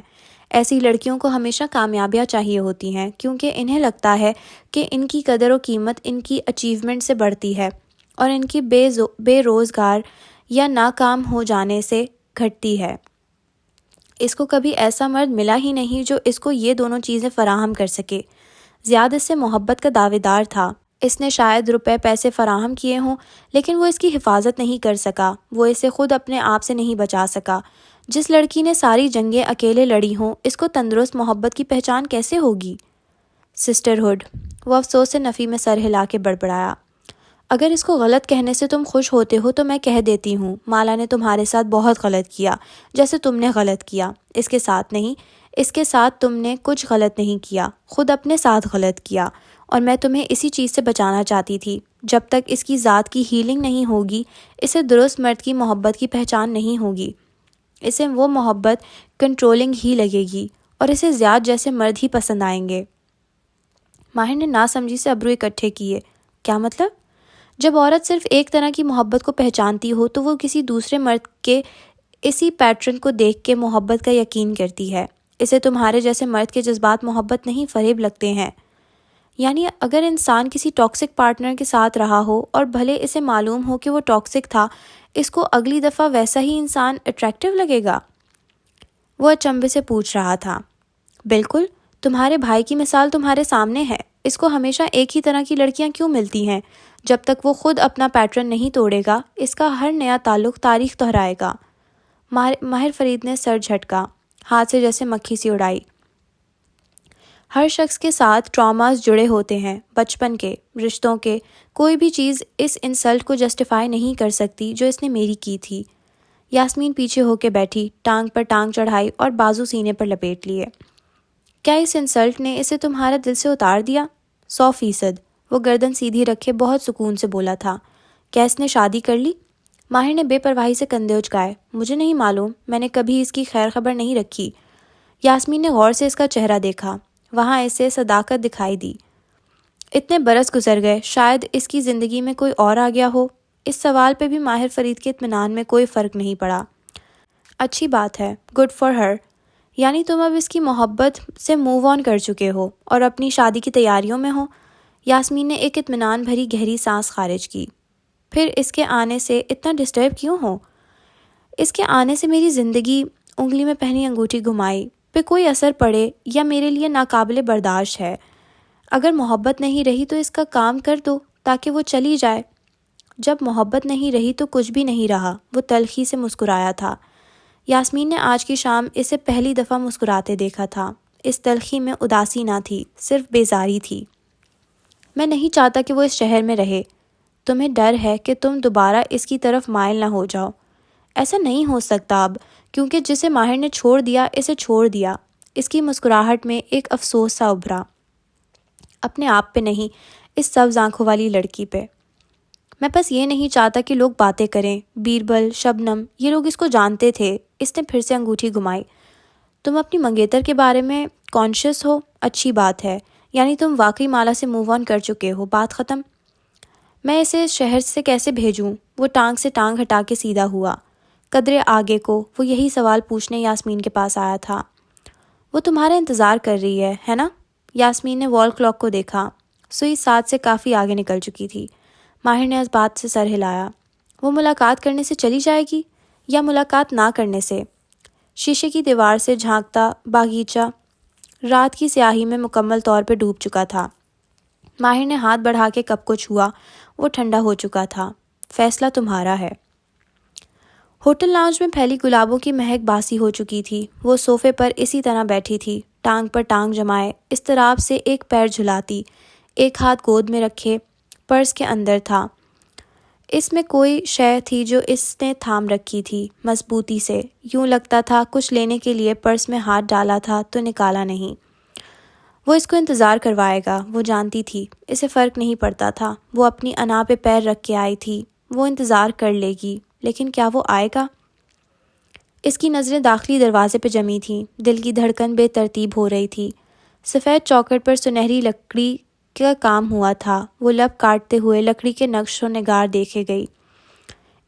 ایسی لڑکیوں کو ہمیشہ کامیابیاں چاہیے ہوتی ہیں، کیونکہ انہیں لگتا ہے کہ ان کی قدر و قیمت ان کی اچیومنٹ سے بڑھتی ہے اور ان کی بے روزگار یا ناکام ہو جانے سے گھٹتی ہے۔ اس کو کبھی ایسا مرد ملا ہی نہیں جو اس کو یہ دونوں چیزیں فراہم کر سکے۔ زیاد اس سے محبت کا دعوے دار تھا، اس نے شاید روپے پیسے فراہم کیے ہوں، لیکن وہ اس کی حفاظت نہیں کر سکا، وہ اسے خود اپنے آپ سے نہیں بچا سکا۔ جس لڑکی نے ساری جنگیں اکیلے لڑی ہوں، اس کو تندرست محبت کی پہچان کیسے ہوگی؟ سسٹرہڈ، وہ افسوس سے نفی میں سر ہلا کے بڑبڑایا۔ اگر اس کو غلط کہنے سے تم خوش ہوتے ہو تو میں کہہ دیتی ہوں، مالا نے تمہارے ساتھ بہت غلط کیا، جیسے تم نے غلط کیا۔ اس کے ساتھ نہیں، اس کے ساتھ تم نے کچھ غلط نہیں کیا، خود اپنے ساتھ غلط کیا، اور میں تمہیں اسی چیز سے بچانا چاہتی تھی۔ جب تک اس کی ذات کی ہیلنگ نہیں ہوگی، اسے درست مرد کی محبت کی پہچان نہیں ہوگی۔ اسے وہ محبت کنٹرولنگ ہی لگے گی اور اسے زیاد جیسے مرد ہی پسند آئیں گے۔ ماہر نے ناسمجھی سے ابرو اکٹھے کیے۔ کیا مطلب؟ جب عورت صرف ایک طرح کی محبت کو پہچانتی ہو تو وہ کسی دوسرے مرد کے اسی پیٹرن کو دیکھ کے محبت کا یقین کرتی ہے۔ اسے تمہارے جیسے مرد کے جذبات محبت نہیں، فریب لگتے ہیں۔ یعنی اگر انسان کسی ٹاکسک پارٹنر کے ساتھ رہا ہو اور بھلے اسے معلوم ہو کہ وہ ٹاکسک تھا، اس کو اگلی دفعہ ویسا ہی انسان اٹریکٹیو لگے گا؟ وہ اچنبھے سے پوچھ رہا تھا۔ بالکل، تمہارے بھائی کی مثال تمہارے سامنے ہے۔ اس کو ہمیشہ ایک ہی طرح کی لڑکیاں کیوں ملتی ہیں؟ جب تک وہ خود اپنا پیٹرن نہیں توڑے گا، اس کا ہر نیا تعلق تاریخ دہرائے گا۔ ماہر فرید نے سر جھٹکا، ہاتھ سے جیسے مکھی سی اڑائی۔ ہر شخص کے ساتھ ٹراماز جڑے ہوتے ہیں، بچپن کے، رشتوں کے۔ کوئی بھی چیز اس انسلٹ کو جسٹیفائی نہیں کر سکتی جو اس نے میری کی تھی۔ یاسمین پیچھے ہو کے بیٹھی، ٹانگ پر ٹانگ چڑھائی اور بازو سینے پر لپیٹ لیے۔ کیا اس انسلٹ نے اسے تمہارے دل سے اتار دیا؟ 100%۔ وہ گردن سیدھی رکھے بہت سکون سے بولا تھا۔ کیا اس نے شادی کر لی؟ ماہر نے بے پرواہی سے کندھے اچکائے۔ مجھے نہیں معلوم، میں نے کبھی اس کی خیر خبر نہیں رکھی۔ یاسمین نے غور سے اس کا چہرہ دیکھا، وہاں اسے صداقت دکھائی دی۔ اتنے برس گزر گئے، شاید اس کی زندگی میں کوئی اور آ گیا ہو۔ اس سوال پہ بھی ماہر فرید کے اطمینان میں کوئی فرق نہیں پڑا۔ اچھی بات ہے، گڈ فار ہر۔ یعنی تم اب اس کی محبت سے موو آن کر چکے ہو اور اپنی شادی کی تیاریوں میں ہو؟ یاسمین نے ایک اطمینان بھری گہری سانس خارج کی۔ پھر اس کے آنے سے اتنا ڈسٹرب کیوں ہو؟ اس کے آنے سے میری زندگی، انگلی میں پہنی انگوٹھی گھمائی، پہ کوئی اثر پڑے یا میرے لیے ناقابل برداشت ہے۔ اگر محبت نہیں رہی تو اس کا کام کر دو تاکہ وہ چلی جائے۔ جب محبت نہیں رہی تو کچھ بھی نہیں رہا، وہ تلخی سے مسکرایا تھا۔ یاسمین نے آج کی شام اسے پہلی دفعہ مسکراتے دیکھا تھا۔ اس تلخی میں اداسی نہ تھی، صرف بیزاری تھی۔ میں نہیں چاہتا کہ وہ اس شہر میں رہے۔ تمہیں ڈر ہے کہ تم دوبارہ اس کی طرف مائل نہ ہو جاؤ۔ ایسا نہیں ہو سکتا اب، کیونکہ جسے ماہر نے چھوڑ دیا، اسے چھوڑ دیا۔ اس کی مسکراہٹ میں ایک افسوس سا ابھرا۔ اپنے آپ پہ نہیں، اس سبز آنکھوں والی لڑکی پہ۔ میں بس یہ نہیں چاہتا کہ لوگ باتیں کریں۔ بیربل، شبنم، یہ لوگ اس کو جانتے تھے۔ اس نے پھر سے انگوٹھی گھمائی۔ تم اپنی منگیتر کے بارے میں کانشیس ہو؟ اچھی بات ہے، یعنی تم واقعی مالا سے موو آن کر چکے ہو۔ بات ختم۔ میں اسے اس شہر سے کیسے بھیجوں؟ وہ ٹانگ سے ٹانگ ہٹا کے سیدھا ہوا۔ قدرے آگے کو وہ یہی سوال پوچھنے یاسمین کے پاس آیا تھا۔ وہ تمہارا انتظار کر رہی ہے نا؟ یاسمین نے وال کلاک کو دیکھا۔ سوئی 7 سے کافی آگے نکل چکی تھی۔ ماہر نے اس بات سے سر ہلایا۔ وہ ملاقات کرنے سے چلی جائے گی یا ملاقات نہ کرنے سے؟ شیشے کی دیوار سے جھانکتا باغیچہ رات کی سیاہی میں مکمل طور پہ ڈوب چکا تھا۔ ماہر نے ہاتھ بڑھا کے کپ کو چھوا، وہ ٹھنڈا ہو چکا تھا۔ فیصلہ تمہارا ہے۔ ہوٹل لاؤنج میں پھیلی گلابوں کی مہک باسی ہو چکی تھی۔ وہ صوفے پر اسی طرح بیٹھی تھی، ٹانگ پر ٹانگ جمائے، اضطراب سے ایک پیر جھلاتی، ایک ہاتھ گود میں رکھے۔ پرس کے اندر تھا۔ اس میں کوئی شے تھی جو اس نے تھام رکھی تھی مضبوطی سے، یوں لگتا تھا کچھ لینے کے لیے پرس میں ہاتھ ڈالا تھا تو نکالا نہیں۔ وہ اس کو انتظار کروائے گا، وہ جانتی تھی۔ اسے فرق نہیں پڑتا تھا، وہ اپنی انا پہ پیر رکھ کے آئی تھی، وہ انتظار کر لے گی۔ لیکن کیا وہ آئے گا؟ اس کی نظریں داخلی دروازے پہ جمی تھیں، دل کی دھڑکن بے ترتیب ہو رہی تھی۔ سفید چوکھٹ پر سنہری لکڑی کا کام ہوا تھا، وہ لب کاٹتے ہوئے لکڑی کے نقش و نگار دیکھے گئی۔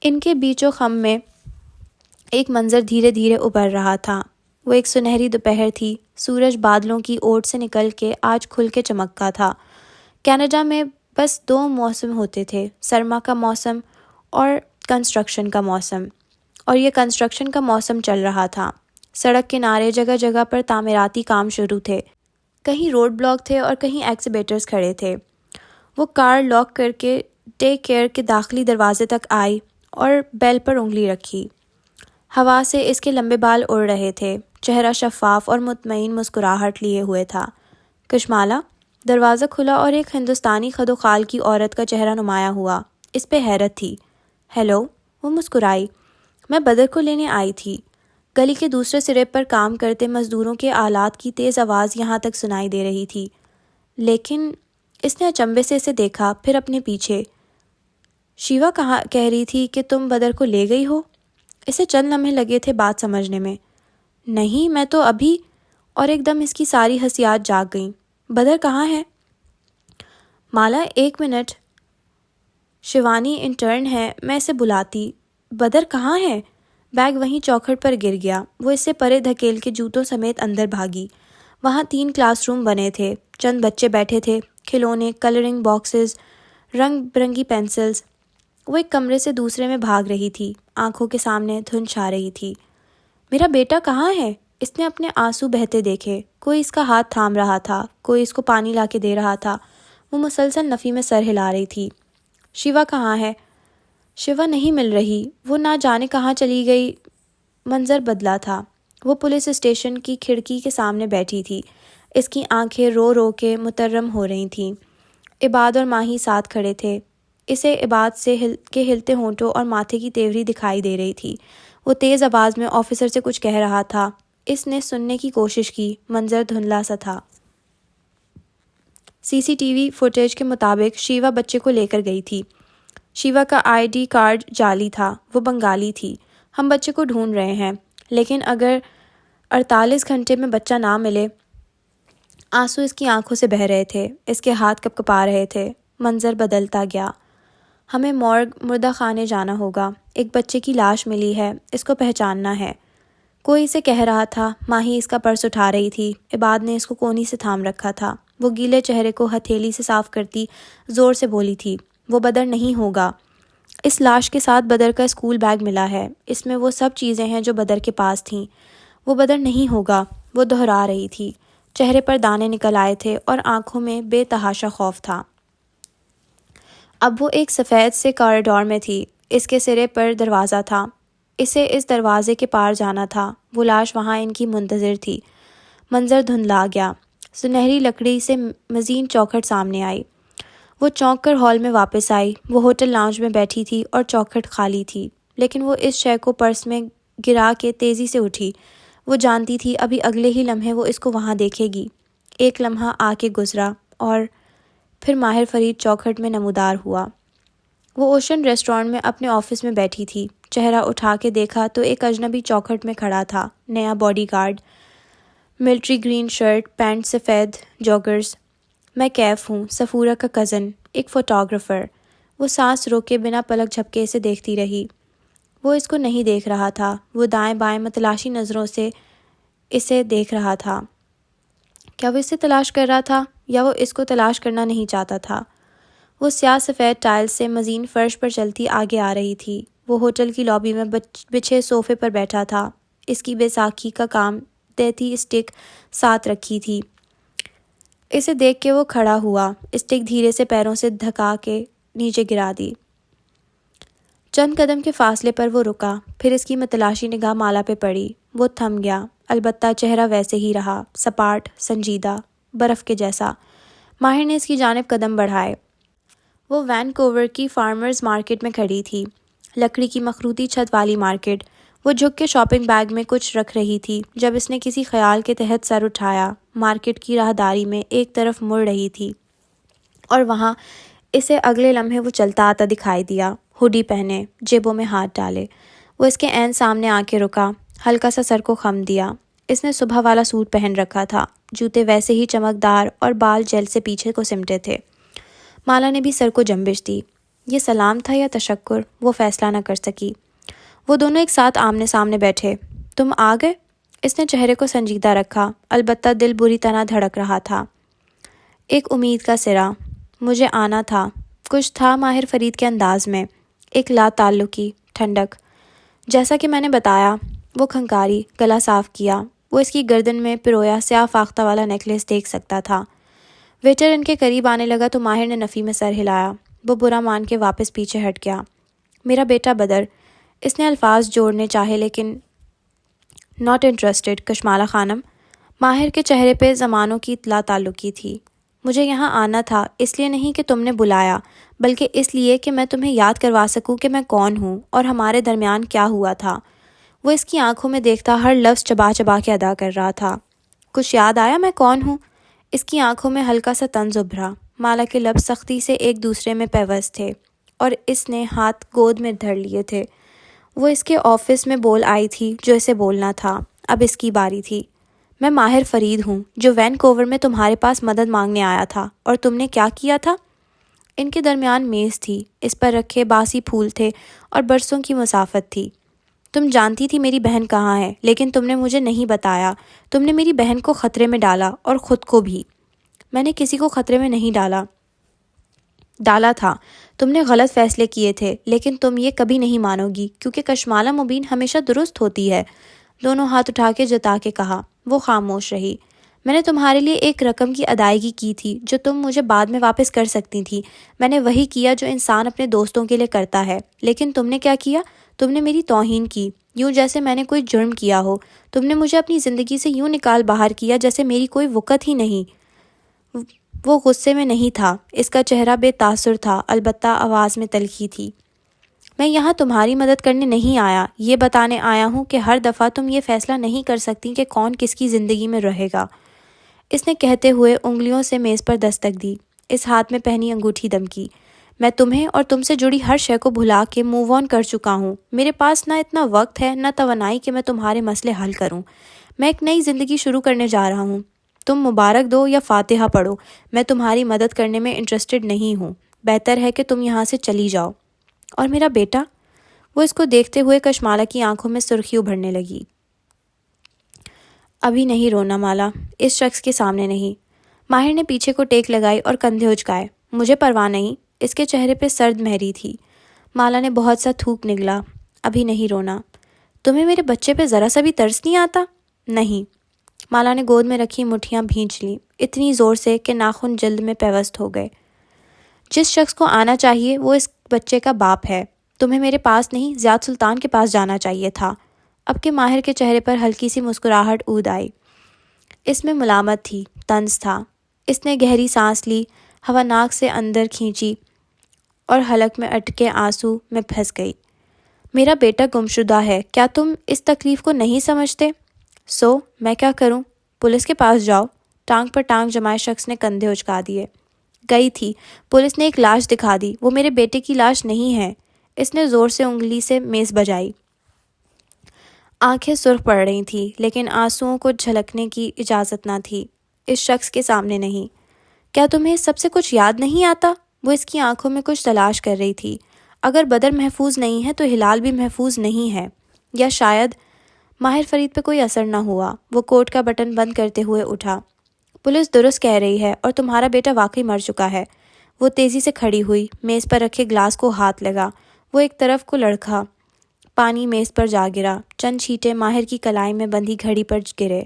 ان کے بیچ و خم میں ایک منظر دھیرے دھیرے ابھر رہا تھا۔ وہ ایک سنہری دوپہر تھی، سورج بادلوں کی اوٹ سے نکل کے آج کھل کے چمکا تھا۔ کینیڈا میں بس 2 موسم ہوتے تھے، سرما کا موسم اور کنسٹرکشن کا موسم، اور یہ کنسٹرکشن کا موسم چل رہا تھا۔ سڑک کنارے جگہ جگہ پر تعمیراتی کام شروع تھے، کہیں روڈ بلاک تھے اور کہیں ایکسیبیٹرز کھڑے تھے۔ وہ کار لاک کر کے ٹے کیئر کے داخلی دروازے تک آئی اور بیل پر انگلی رکھی۔ ہوا سے اس کے لمبے بال اڑ رہے تھے، چہرہ شفاف اور مطمئن مسکراہٹ لیے ہوئے تھا۔ کشمالا؟ دروازہ کھلا اور ایک ہندوستانی خد و خال کی عورت کا چہرہ نمایاں ہوا۔ اس پہ حیرت تھی۔ ہیلو، وہ مسکرائی۔ میں بدر کو لینے آئی تھی۔ گلی کے دوسرے سرے پر کام کرتے مزدوروں کے آلات کی تیز آواز یہاں تک سنائی دے رہی تھی، لیکن اس نے اچنبے سے اسے دیکھا، پھر اپنے پیچھے۔ شیوا کہہ رہی تھی کہ تم بدر کو لے گئی ہو؟ اسے چند لمحے لگے تھے بات سمجھنے میں۔ نہیں، میں تو ابھی، اور ایک دم اس کی ساری حسیات جاگ گئیں۔ بدر کہاں ہے؟ مالا، 1 منٹ، شیوانی انٹرن ہے، میں اسے بلاتی۔ بدر کہاں ہے؟ بیگ وہیں چوکھٹ پر گر گیا۔ وہ اس سے پرے دھکیل کے جوتوں سمیت اندر بھاگی۔ وہاں 3 کلاس روم بنے تھے، چند بچے بیٹھے تھے، کھلونے، کلرنگ باکسز، رنگ برنگی پینسلز۔ وہ ایک کمرے سے دوسرے میں بھاگ رہی تھی، آنکھوں کے سامنے دھند چھا رہی تھی۔ میرا بیٹا کہاں ہے؟ اس نے اپنے آنسو بہتے دیکھے۔ کوئی اس کا ہاتھ تھام رہا تھا، کوئی اس کو پانی لا کے دے رہا تھا۔ وہ مسلسل نفی میں سر ہلا رہی تھی۔ شیوا کہاں ہے؟ شیوا نہیں مل رہی، وہ نہ جانے کہاں چلی گئی۔ منظر بدلا تھا۔ وہ پولیس اسٹیشن کی کھڑکی کے سامنے بیٹھی تھی، اس کی آنکھیں رو رو کے مترم ہو رہی تھیں۔ عباد اور ماہی ساتھ کھڑے تھے، اسے عباد سے کے ہلتے ہونٹوں اور ماتھے کی تیوری دکھائی دے رہی تھی۔ وہ تیز آواز میں آفیسر سے کچھ کہہ رہا تھا، اس نے سننے کی کوشش کی، منظر دھندلا سا تھا۔ CCTV فوٹیج کے مطابق شیوا بچے کو لے کر گئی تھی۔ شیوا کا ID کارڈ جعلی تھا، وہ بنگالی تھی۔ ہم بچے کو ڈھونڈ رہے ہیں، لیکن اگر 48 گھنٹے میں بچہ نہ ملے۔ آنسو اس کی آنکھوں سے بہہ رہے تھے، اس کے ہاتھ کپکپا رہے تھے۔ منظر بدلتا گیا۔ ہمیں مورگ مردہ خانے جانا ہوگا، ایک بچے کی لاش ملی ہے، اس کو پہچاننا ہے۔ کوئی اسے کہہ رہا تھا۔ ماہی اس کا پرس اٹھا رہی تھی، عباد نے اس کو کونی سے تھام رکھا تھا۔ وہ گیلے چہرے کو ہتھیلی سے صاف کرتی زور سے بولی تھی، وہ بدر نہیں ہوگا۔ اس لاش کے ساتھ بدر کا اسکول بیگ ملا ہے، اس میں وہ سب چیزیں ہیں جو بدر کے پاس تھیں۔ وہ بدر نہیں ہوگا، وہ دہرا رہی تھی۔ چہرے پر دانے نکل آئے تھے اور آنکھوں میں بے تحاشا خوف تھا۔ اب وہ ایک سفید سے کاریڈور میں تھی، اس کے سرے پر دروازہ تھا، اسے اس دروازے کے پار جانا تھا۔ وہ لاش وہاں ان کی منتظر تھی۔ منظر دھندلا گیا۔ سنہری لکڑی سے مزین چوکھٹ سامنے آئی۔ وہ چونک کر ہال میں واپس آئی۔ وہ ہوٹل لاؤنج میں بیٹھی تھی اور چوکھٹ خالی تھی، لیکن وہ اس شے کو پرس میں گرا کے تیزی سے اٹھی۔ وہ جانتی تھی ابھی اگلے ہی لمحے وہ اس کو وہاں دیکھے گی۔ ایک لمحہ آ کے گزرا اور پھر ماہر فرید چوکھٹ میں نمودار ہوا۔ وہ اوشن ریسٹورانٹ میں اپنے آفس میں بیٹھی تھی۔ چہرہ اٹھا کے دیکھا تو ایک اجنبی چوکھٹ میں کھڑا تھا، نیا bodyguard, military green shirt, pant, سفید جاگرز۔ میں کیف ہوں، سفورہ کا کزن، ایک فوٹوگرافر۔ وہ سانس روکے بنا پلک جھپکے سے دیکھتی رہی۔ وہ اس کو نہیں دیکھ رہا تھا، وہ دائیں بائیں متلاشی نظروں سے اسے دیکھ رہا تھا۔ کیا وہ اسے تلاش کر رہا تھا یا وہ اس کو تلاش کرنا نہیں چاہتا تھا؟ وہ سیاہ سفید ٹائلز سے مزین فرش پر چلتی آگے آ رہی تھی۔ وہ ہوٹل کی لابی میں بچھے صوفے پر بیٹھا تھا، اس کی بیساکھی کا کام دیتی اسٹک ساتھ رکھی تھی۔ اسے دیکھ کے وہ کھڑا ہوا، اسٹک دھیرے سے پیروں سے دھکا کے نیچے گرا دی۔ چند قدم کے فاصلے پر وہ رکا، پھر اس کی متلاشی نگاہ مالا پہ پڑی۔ وہ تھم گیا، البتہ چہرہ ویسے ہی رہا، سپاٹ، سنجیدہ، برف کے جیسا۔ ماہر نے اس کی جانب قدم بڑھائے۔ وہ وینکوور کی فارمرز مارکیٹ میں کھڑی تھی، لکڑی کی مخروطی چھت والی مارکیٹ۔ وہ جھک کے شاپنگ بیگ میں کچھ رکھ رہی تھی جب اس نے کسی خیال کے تحت سر اٹھایا۔ مارکیٹ کی راہداری میں ایک طرف مڑ رہی تھی اور وہاں اسے اگلے لمحے وہ چلتا آتا دکھائی دیا۔ ہوڈی پہنے، جیبوں میں ہاتھ ڈالے۔ وہ اس کے عین سامنے آ کے رکا، ہلکا سا سر کو خم دیا۔ اس نے صبح والا سوٹ پہن رکھا تھا، جوتے ویسے ہی چمکدار اور بال جیل سے پیچھے کو سمٹے تھے۔ مالا نے بھی سر کو جنبش دی۔ یہ سلام تھا یا تشکر، وہ فیصلہ نہ کر سکی۔ وہ دونوں ایک ساتھ آمنے سامنے بیٹھے۔ تم آ گئے؟ اس نے چہرے کو سنجیدہ رکھا، البتہ دل بری طرح دھڑک رہا تھا۔ ایک امید کا سرا۔ مجھے آنا تھا۔ کچھ تھا ماہر فرید کے انداز میں، ایک لا تعلقی ٹھنڈک۔ جیسا کہ میں نے بتایا، وہ کھنکاری، گلا صاف کیا۔ وہ اس کی گردن میں پرویا سیاہ فاختہ والا نیکلیس دیکھ سکتا تھا۔ ویٹر ان کے قریب آنے لگا تو ماہر نے نفی میں سر ہلایا۔ وہ برا مان کے واپس پیچھے ہٹ گیا۔ میرا بیٹا بدر، اس نے الفاظ جوڑنے چاہے لیکن ناٹ انٹرسٹڈ کشمالہ خانم۔ ماہر کے چہرے پہ زمانوں کی لا تعلقی تھی۔ مجھے یہاں آنا تھا، اس لیے نہیں کہ تم نے بلایا، بلکہ اس لیے کہ میں تمہیں یاد کروا سکوں کہ میں کون ہوں اور ہمارے درمیان کیا ہوا تھا۔ وہ اس کی آنکھوں میں دیکھتا ہر لفظ چبا چبا کے ادا کر رہا تھا۔ کچھ یاد آیا میں کون ہوں؟ اس کی آنکھوں میں ہلکا سا طنز ابھرا۔ مالا کے لب سختی سے ایک دوسرے میں پیوست تھے اور اس نے ہاتھ گود میں دھر لیے تھے۔ وہ اس کے آفس میں بول آئی تھی جو اسے بولنا تھا، اب اس کی باری تھی۔ میں ماہر فرید ہوں جو وینکوور میں تمہارے پاس مدد مانگنے آیا تھا، اور تم نے کیا کیا تھا؟ ان کے درمیان میز تھی، اس پر رکھے باسی پھول تھے اور برسوں کی مسافت تھی۔ تم جانتی تھی میری بہن کہاں ہے، لیکن تم نے مجھے نہیں بتایا۔ تم نے میری بہن کو خطرے میں ڈالا اور خود کو بھی۔ میں نے کسی کو خطرے میں نہیں ڈالا تھا۔ تم نے غلط فیصلے کیے تھے، لیکن تم یہ کبھی نہیں مانو گی کیونکہ کشمالہ مبین ہمیشہ درست ہوتی ہے۔ دونوں ہاتھ اٹھا کے جتا کے کہا۔ وہ خاموش رہی۔ میں نے تمہارے لیے ایک رقم کی ادائیگی کی تھی جو تم مجھے بعد میں واپس کر سکتی تھی۔ میں نے وہی کیا جو انسان اپنے دوستوں کے لیے کرتا ہے، لیکن تم نے کیا کیا؟ تم نے میری توہین کی، یوں جیسے میں نے کوئی جرم کیا ہو۔ تم نے مجھے اپنی زندگی سے یوں نکال باہر کیا جیسے میری کوئی وقت ہی نہیں۔ وہ غصے میں نہیں تھا، اس کا چہرہ بے تاثر تھا، البتہ آواز میں تلخی تھی۔ میں یہاں تمہاری مدد کرنے نہیں آیا، یہ بتانے آیا ہوں کہ ہر دفعہ تم یہ فیصلہ نہیں کر سکتی کہ کون کس کی زندگی میں رہے گا۔ اس نے کہتے ہوئے انگلیوں سے میز پر دستک دی، اس ہاتھ میں پہنی انگوٹھی دمکی۔ میں تمہیں اور تم سے جڑی ہر شے کو بھلا کے موو آن کر چکا ہوں۔ میرے پاس نہ اتنا وقت ہے نہ توانائی کہ میں تمہارے مسئلے حل کروں۔ میں ایک نئی زندگی شروع کرنے جا رہا ہوں۔ تم مبارک دو یا فاتحہ پڑھو، میں تمہاری مدد کرنے میں انٹرسٹڈ نہیں ہوں۔ بہتر ہے کہ تم یہاں سے چلی جاؤ۔ اور میرا بیٹا؟ وہ اس کو دیکھتے ہوئے کشمالہ کی آنکھوں میں سرخی ابھرنے لگی۔ ابھی نہیں رونا مالا، اس شخص کے سامنے نہیں۔ ماہر نے پیچھے کو ٹیک لگائی اور کندھے اچکائے۔ مجھے پرواہ نہیں۔ اس کے چہرے پہ سرد مہری تھی۔ مالا نے بہت سا تھوک نگلا۔ ابھی نہیں رونا۔ تمہیں میرے بچے پہ ذرا سا بھی ترس نہیں آتا؟ نہیں۔ مالا نے گود میں رکھی مٹھیاں بھینچ لیں، اتنی زور سے کہ ناخن جلد میں پیوست ہو گئے۔ جس شخص کو آنا چاہیے وہ اس بچے کا باپ ہے۔ تمہیں میرے پاس نہیں، زیاد سلطان کے پاس جانا چاہیے تھا۔ اب کے ماہر کے چہرے پر ہلکی سی مسکراہٹ اود آئی۔ اس میں ملامت تھی، طنز تھا۔ اس نے گہری سانس لی، ہوا ناک سے اندر کھینچی اور حلق میں اٹکے آنسو میں پھنس گئی۔ میرا بیٹا گمشدہ ہے، کیا تم اس تکلیف کو نہیں سمجھتے؟ میں کیا کروں؟ پولیس کے پاس جاؤ۔ ٹانگ پر ٹانگ جمائے شخص نے کندھے اچکا دیے۔ گئی تھی، پولیس نے ایک لاش دکھا دی، وہ میرے بیٹے کی لاش نہیں ہے۔ اس نے زور سے انگلی سے میز بجائی۔ آنکھیں سرخ پڑ رہی تھیں، لیکن آنسوؤں کو جھلکنے کی اجازت نہ تھی، اس شخص کے سامنے نہیں۔ کیا تمہیں سب سے کچھ یاد نہیں آتا؟ وہ اس کی آنکھوں میں کچھ تلاش کر رہی تھی۔ اگر بدر محفوظ نہیں ہے تو ہلال بھی محفوظ نہیں ہے، یا شاید۔ ماہر فرید پہ کوئی اثر نہ ہوا۔ وہ کوٹ کا بٹن بند کرتے ہوئے اٹھا۔ پولیس درست کہہ رہی ہے اور تمہارا بیٹا واقعی مر چکا ہے۔ وہ تیزی سے کھڑی ہوئی، میز پر رکھے گلاس کو ہاتھ لگا۔ وہ ایک طرف کو لڑکا، پانی میز پر جا گرا، چند چھینٹے ماہر کی کلائی میں بندھی گھڑی پر گرے۔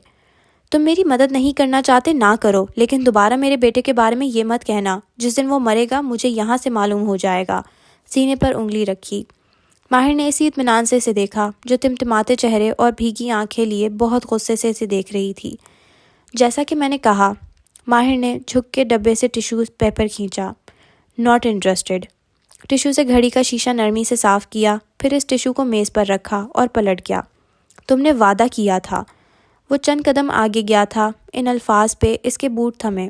تم میری مدد نہیں کرنا چاہتے نہ کرو، لیکن دوبارہ میرے بیٹے کے بارے میں یہ مت کہنا۔ جس دن وہ مرے گا مجھے یہاں سے معلوم ہو جائے گا۔ سینے پر انگلی رکھی۔ ماہر نے اسی اطمینان سے اسے دیکھا جو ٹمٹماتے چہرے اور بھیگی آنکھیں لیے بہت غصے سے اسے دیکھ رہی تھی۔ جیسا کہ میں نے کہا، ماہر نے جھک کے ڈبے سے ٹیشو پیپر کھینچا۔ Not interested. ٹیشو سے گھڑی کا شیشہ نرمی سے صاف کیا، پھر اس ٹیشو کو میز پر رکھا اور پلٹ گیا۔ تم نے وعدہ کیا تھا۔ وہ چند قدم آگے گیا تھا، ان الفاظ پہ اس کے بوٹ تھمے۔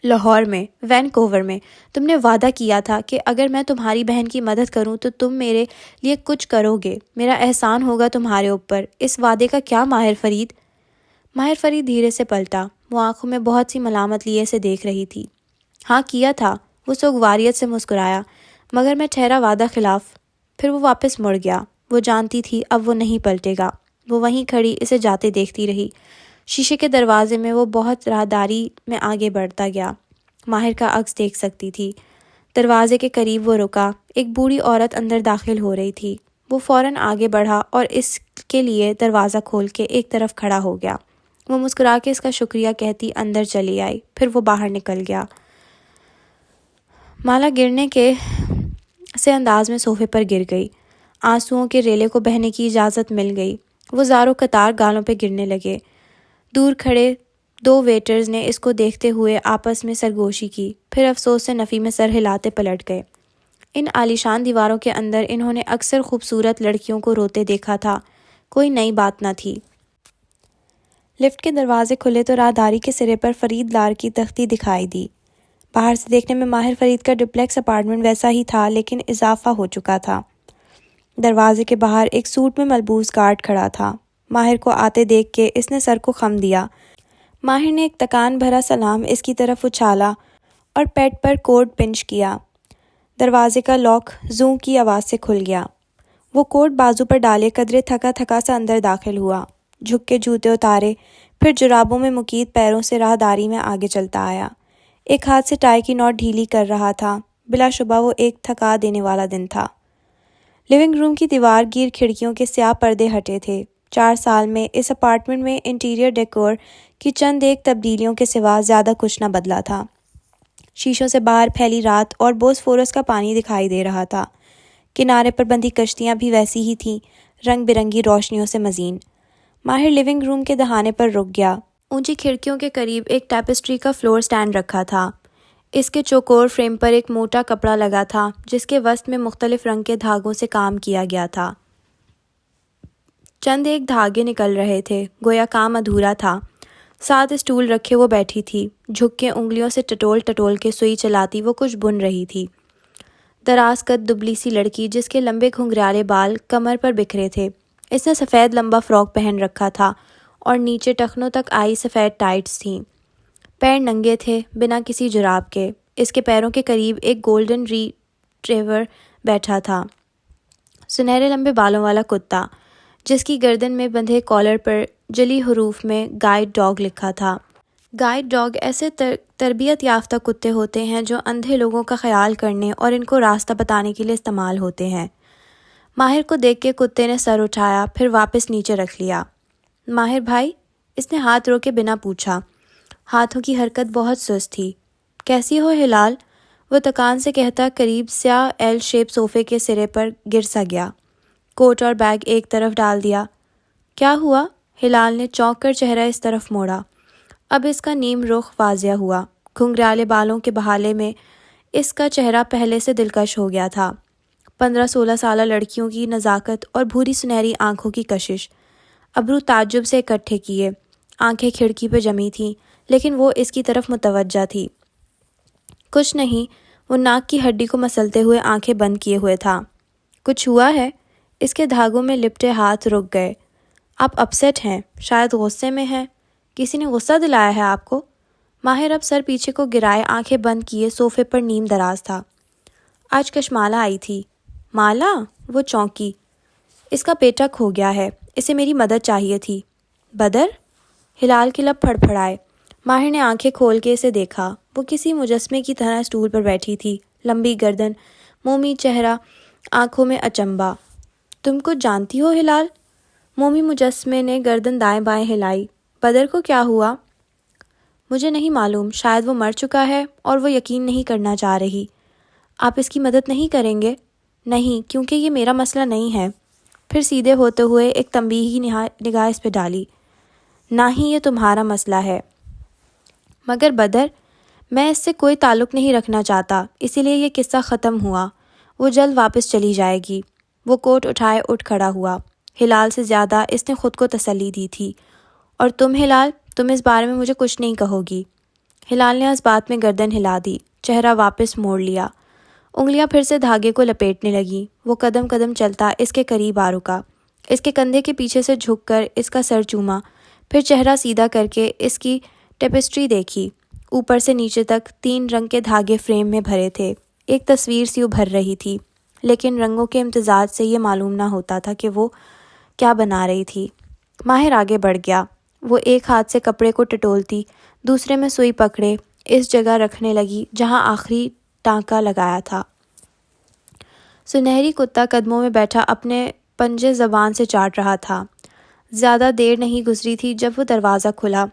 لاہور میں، وینکوور میں۔ تم نے وعدہ کیا تھا کہ اگر میں تمہاری بہن کی مدد کروں تو تم میرے لیے کچھ کرو گے، میرا احسان ہوگا تمہارے اوپر۔ اس وعدے کا کیا ماہر فرید؟ ماہر فرید دھیرے سے پلٹا، وہ آنکھوں میں بہت سی ملامت لیے سے دیکھ رہی تھی۔ ہاں کیا تھا، وہ سوگواریت سے مسکرایا، مگر میں ٹھہرا وعدہ خلاف۔ پھر وہ واپس مڑ گیا۔ وہ جانتی تھی اب وہ نہیں پلٹے گا۔ وہ وہیں کھڑی اسے جاتے دیکھتی رہی۔ شیشے کے دروازے میں وہ بہت راہداری میں آگے بڑھتا گیا۔ ماہر کا عکس دیکھ سکتی تھی۔ دروازے کے قریب وہ رکا۔ ایک بوڑھی عورت اندر داخل ہو رہی تھی۔ وہ فوراً آگے بڑھا اور اس کے لیے دروازہ کھول کے ایک طرف کھڑا ہو گیا۔ وہ مسکرا کے اس کا شکریہ کہتی اندر چلی آئی، پھر وہ باہر نکل گیا۔ مالا گرنے کے سے انداز میں صوفے پر گر گئی۔ آنسوؤں کے ریلے کو بہنے کی اجازت مل گئی۔ وہ زاروں قطار گالوں پہ گرنے لگے۔ دور کھڑے دو ویٹرز نے اس کو دیکھتے ہوئے آپس میں سرگوشی کی، پھر افسوس سے نفی میں سر ہلاتے پلٹ گئے۔ ان عالیشان دیواروں کے اندر انہوں نے اکثر خوبصورت لڑکیوں کو روتے دیکھا تھا، کوئی نئی بات نہ تھی۔ لفٹ کے دروازے کھلے تو راہداری کے سرے پر فرید لار کی تختی دکھائی دی۔ باہر سے دیکھنے میں ماہر فرید کا ڈپلیکس اپارٹمنٹ ویسا ہی تھا، لیکن اضافہ ہو چکا تھا۔ دروازے کے باہر ایک سوٹ میں ملبوس گارڈ کھڑا تھا۔ ماہر کو آتے دیکھ کے اس نے سر کو خم دیا۔ ماہر نے ایک تکان بھرا سلام اس کی طرف اچھالا اور پیٹ پر کوٹ پنچ کیا۔ دروازے کا لاک زوں کی آواز سے کھل گیا۔ وہ کوٹ بازو پر ڈالے قدرے تھکا تھکا سا اندر داخل ہوا، جھک کے جوتے اتارے، پھر جرابوں میں مقید پیروں سے راہداری میں آگے چلتا آیا۔ ایک ہاتھ سے ٹائی کی نوٹ ڈھیلی کر رہا تھا۔ بلا شبہ وہ ایک تھکا دینے والا دن تھا۔ لیونگ روم کی دیوار گیر کھڑکیوں کے سیاہ پردے ہٹے تھے۔ 4 سال میں اس اپارٹمنٹ میں انٹیریئر ڈیکور کی چند ایک تبدیلیوں کے سوا زیادہ کچھ نہ بدلا تھا۔ شیشوں سے باہر پھیلی رات اور بوسفورس کا پانی دکھائی دے رہا تھا۔ کنارے پر بندھی کشتیاں بھی ویسی ہی تھیں، رنگ برنگی روشنیوں سے مزین۔ ماہر لیونگ روم کے دہانے پر رک گیا۔ اونچی کھڑکیوں کے قریب ایک ٹیپسٹری کا فلور سٹینڈ رکھا تھا۔ اس کے چوکور فریم پر ایک موٹا کپڑا لگا تھا، جس کے وسط میں مختلف رنگ کے دھاگوں سے کام کیا گیا تھا۔ چند ایک دھاگے نکل رہے تھے، گویا کام ادھورا تھا۔ 7 اسٹول رکھے وہ بیٹھی تھی، جھک کے انگلیوں سے ٹٹول ٹٹول کے سوئی چلاتی وہ کچھ بن رہی تھی۔ دراز قد دبلی سی لڑکی جس کے لمبے گھنگریالے بال کمر پر بکھرے تھے۔ اس نے سفید لمبا فراک پہن رکھا تھا اور نیچے ٹخنوں تک آئی سفید ٹائٹس تھیں۔ پیر ننگے تھے، بنا کسی جراب کے۔ اس کے پیروں کے قریب ایک گولڈن ریٹریور بیٹھا تھا، سنہرے لمبے بالوں والا کتا، جس کی گردن میں بندھے کالر پر جلی حروف میں گائیڈ ڈاگ لکھا تھا۔ گائیڈ ڈاگ ایسے تربیت یافتہ کتے ہوتے ہیں جو اندھے لوگوں کا خیال کرنے اور ان کو راستہ بتانے کے لیے استعمال ہوتے ہیں۔ ماہر کو دیکھ کے کتے نے سر اٹھایا، پھر واپس نیچے رکھ لیا۔ ماہر بھائی؟ اس نے ہاتھ روکے بنا پوچھا۔ ہاتھوں کی حرکت بہت سست تھی۔ کیسی ہو ہلال؟ وہ تکان سے کہتا قریب سیاہ ایل شیپ صوفے کے سرے پر گر سا گیا۔ کوٹ اور بیگ ایک طرف ڈال دیا۔ کیا ہوا؟ ہلال نے چونک کر چہرہ اس طرف موڑا۔ اب اس کا نیم رخ واضح ہوا۔ گھنگریالے بالوں کے بہالے میں اس کا چہرہ پہلے سے دلکش ہو گیا تھا۔ 15-16 سالہ لڑکیوں کی نزاکت اور بھوری سنہری آنکھوں کی کشش۔ ابرو تعجب سے اکٹھے کیے، آنکھیں کھڑکی پہ جمی تھیں، لیکن وہ اس کی طرف متوجہ تھی۔ کچھ نہیں، وہ ناک کی ہڈی کو مسلتے ہوئے آنکھیں بند کیے ہوئے تھا۔ کچھ ہوا ہے؟ اس کے دھاگوں میں لپٹے ہاتھ رک گئے۔ آپ اپسیٹ ہیں، شاید غصے میں ہیں۔ کسی نے غصہ دلایا ہے آپ کو؟ ماہر اب سر پیچھے کو گرائے آنکھیں بند کیے صوفے پر نیم دراز تھا۔ آج کشمالا آئی تھی۔ مالا؟ وہ چونکی۔ اس کا بیٹا کھو گیا ہے، اسے میری مدد چاہیے تھی۔ بدر؟ ہلال کے لب پھڑپھڑائے۔ ماہر نے آنکھیں کھول کے اسے دیکھا۔ وہ کسی مجسمے کی طرح اسٹول پر بیٹھی تھی، لمبی گردن، مومی چہرہ، آنکھوں میں اچنبھا۔ تم کچھ جانتی ہو ہلال؟ مومی مجسمے نے گردن دائیں بائیں ہلائی۔ بدر کو کیا ہوا؟ مجھے نہیں معلوم، شاید وہ مر چکا ہے اور وہ یقین نہیں کرنا چاہ رہی۔ آپ اس کی مدد نہیں کریں گے؟ نہیں، کیونکہ یہ میرا مسئلہ نہیں ہے۔ پھر سیدھے ہوتے ہوئے ایک تنبیہی نگاہ اس پہ ڈالی۔ نہ ہی یہ تمہارا مسئلہ ہے۔ مگر بدر، میں اس سے کوئی تعلق نہیں رکھنا چاہتا، اسی لیے یہ قصہ ختم ہوا۔ وہ جلد واپس چلی جائے گی۔ وہ کوٹ اٹھائے اٹھ کھڑا ہوا۔ ہلال سے زیادہ اس نے خود کو تسلی دی تھی۔ اور تم ہلال، تم اس بارے میں مجھے کچھ نہیں کہو گی؟ ہلال نے اس بات میں گردن ہلا دی، چہرہ واپس موڑ لیا، انگلیاں پھر سے دھاگے کو لپیٹنے لگیں۔ وہ قدم قدم چلتا اس کے قریب آ رکا، اس کے کندھے کے پیچھے سے جھک کر اس کا سر چوما، پھر چہرہ سیدھا کر کے اس کی ٹیپسٹری دیکھی۔ اوپر سے نیچے تک 3 رنگ کے دھاگے فریم میں بھرے تھے، ایک تصویر سی ابھر رہی تھی، لیکن رنگوں کے امتزاج سے یہ معلوم نہ ہوتا تھا کہ وہ کیا بنا رہی تھی۔ ماہر آگے بڑھ گیا، وہ ایک ہاتھ سے کپڑے کو ٹٹولتی، دوسرے میں سوئی پکڑے اس جگہ رکھنے لگی جہاں آخری ٹانکا لگایا تھا۔ سنہری کتا قدموں میں بیٹھا اپنے پنجے زبان سے چاٹ رہا تھا۔ زیادہ دیر نہیں گزری تھی جب وہ دروازہ کھلا،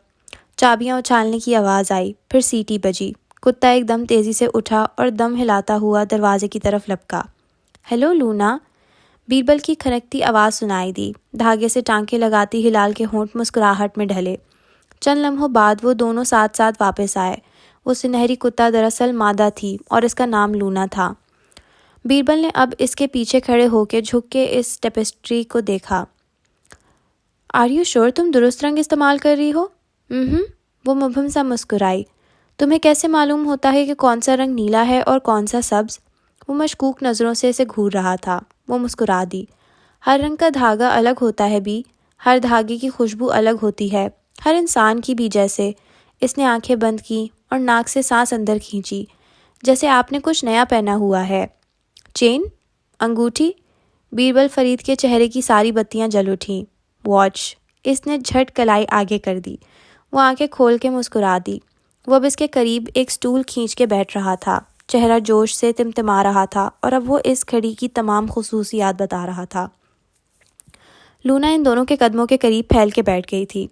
چابیاں اچھالنے کی آواز آئی، پھر سیٹی بجی۔ کتا ایک دم تیزی سے اٹھا اور دم ہلاتا ہوا دروازے کی طرف لپکا۔ ہیلو لونا، بیربل کی کھنکتی آواز سنائی دی۔ دھاگے سے ٹانکے لگاتی ہلال کے ہونٹ مسکراہٹ میں ڈھلے۔ چند لمحوں بعد وہ دونوں ساتھ ساتھ واپس آئے۔ وہ سنہری کتا دراصل مادہ تھی اور اس کا نام لونا تھا۔ بیربل نے اب اس کے پیچھے کھڑے ہو کے جھک کے اس ٹیپسٹری کو دیکھا۔ آر یو شور تم درست رنگ استعمال کر رہی ہو؟ وہ مبہم سا مسکرائی۔ تمہیں کیسے معلوم ہوتا ہے کہ کون سا رنگ نیلا ہے اور کون سا سبز؟ وہ مشکوک نظروں سے اسے گھور رہا تھا۔ وہ مسکرا دی۔ ہر رنگ کا دھاگا الگ ہوتا ہے بی، ہر دھاگے کی خوشبو الگ ہوتی ہے، ہر انسان کی بھی۔ جیسے اس نے آنکھیں بند کی اور ناک سے سانس اندر کھینچی، جیسے آپ نے کچھ نیا پہنا ہوا ہے۔ چین؟ انگوٹھی؟ بیربل فرید کے چہرے کی ساری بتیاں جل اٹھیں۔ واچ؟ اس نے جھٹ کلائی آگے کر دی۔ وہ آنکھیں کھول کے مسکرا دی۔ وہ اب اس کے قریب ایک سٹول کھینچ کے بیٹھ رہا تھا، چہرہ جوش سے تمتما رہا تھا اور اب وہ اس گھڑی کی تمام خصوصیات بتا رہا تھا۔ لونا ان دونوں کے قدموں کے قریب پھیل کے بیٹھ گئی تھی۔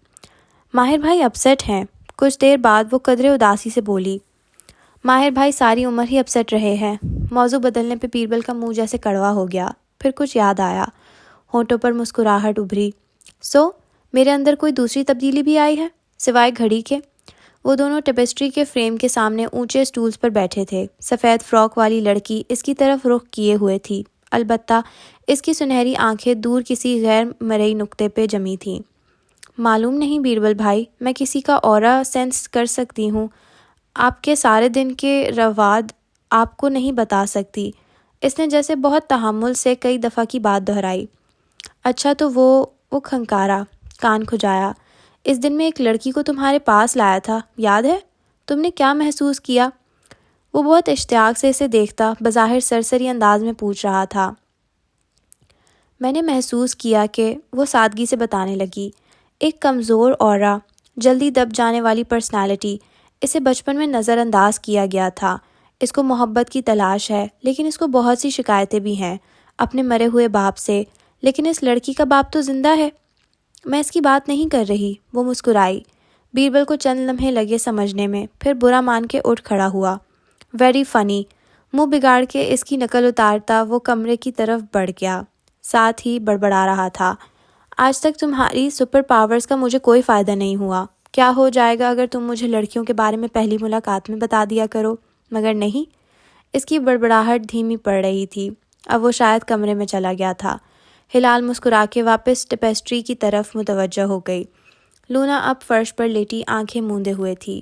ماہر بھائی اپسیٹ ہیں۔ کچھ دیر بعد وہ قدرے اداسی سے بولی۔ ماہر بھائی ساری عمر ہی اپسیٹ رہے ہیں۔ موضوع بدلنے پہ بیربل کا منہ جیسے کڑوا ہو گیا، پھر کچھ یاد آیا، ہونٹوں پر مسکراہٹ ابھری۔ میرے اندر کوئی دوسری تبدیلی بھی آئی ہے سوائے گھڑی کے؟ وہ دونوں ٹیپسٹری کے فریم کے سامنے اونچے سٹولز پر بیٹھے تھے۔ سفید فراک والی لڑکی اس کی طرف رخ کیے ہوئے تھی، البتہ اس کی سنہری آنکھیں دور کسی غیر مرئی نقطے پہ جمی تھیں۔ معلوم نہیں بیربل بھائی، میں کسی کا اورا سینس کر سکتی ہوں، آپ کے سارے دن کے رواد آپ کو نہیں بتا سکتی۔ اس نے جیسے بہت تحمل سے کئی دفعہ کی بات دہرائی۔ اچھا تو وہ کھنکارا، کان کھجایا۔ اس دن میں ایک لڑکی کو تمہارے پاس لایا تھا، یاد ہے؟ تم نے کیا محسوس کیا؟ وہ بہت اشتیاق سے اسے دیکھتا بظاہر سرسری انداز میں پوچھ رہا تھا۔ میں نے محسوس کیا کہ، وہ سادگی سے بتانے لگی، ایک کمزور اورا، جلدی دب جانے والی پرسنالٹی۔ اسے بچپن میں نظر انداز کیا گیا تھا۔ اس کو محبت کی تلاش ہے، لیکن اس کو بہت سی شکایتیں بھی ہیں اپنے مرے ہوئے باپ سے، لیکن اس لڑکی کا باپ تو زندہ ہے۔ میں اس کی بات نہیں کر رہی۔ وہ مسکرائی۔ بیربل کو چند لمحے لگے سمجھنے میں، پھر برا مان کے اٹھ کھڑا ہوا۔ Very funny. منہ بگاڑ کے اس کی نقل اتارتا وہ کمرے کی طرف بڑھ گیا، ساتھ ہی بڑبڑا رہا تھا، آج تک تمہاری سپر پاورز کا مجھے کوئی فائدہ نہیں ہوا۔ کیا ہو جائے گا اگر تم مجھے لڑکیوں کے بارے میں پہلی ملاقات میں بتا دیا کرو؟ مگر نہیں۔ اس کی بڑبڑاہٹ دھیمی پڑ رہی تھی، اب وہ شاید کمرے میں چلا گیا تھا۔ ہلال مسکرا کے واپس ٹیپسٹری کی طرف متوجہ ہو گئی۔ لونا اب فرش پر لیٹی آنکھیں موندے ہوئے تھی۔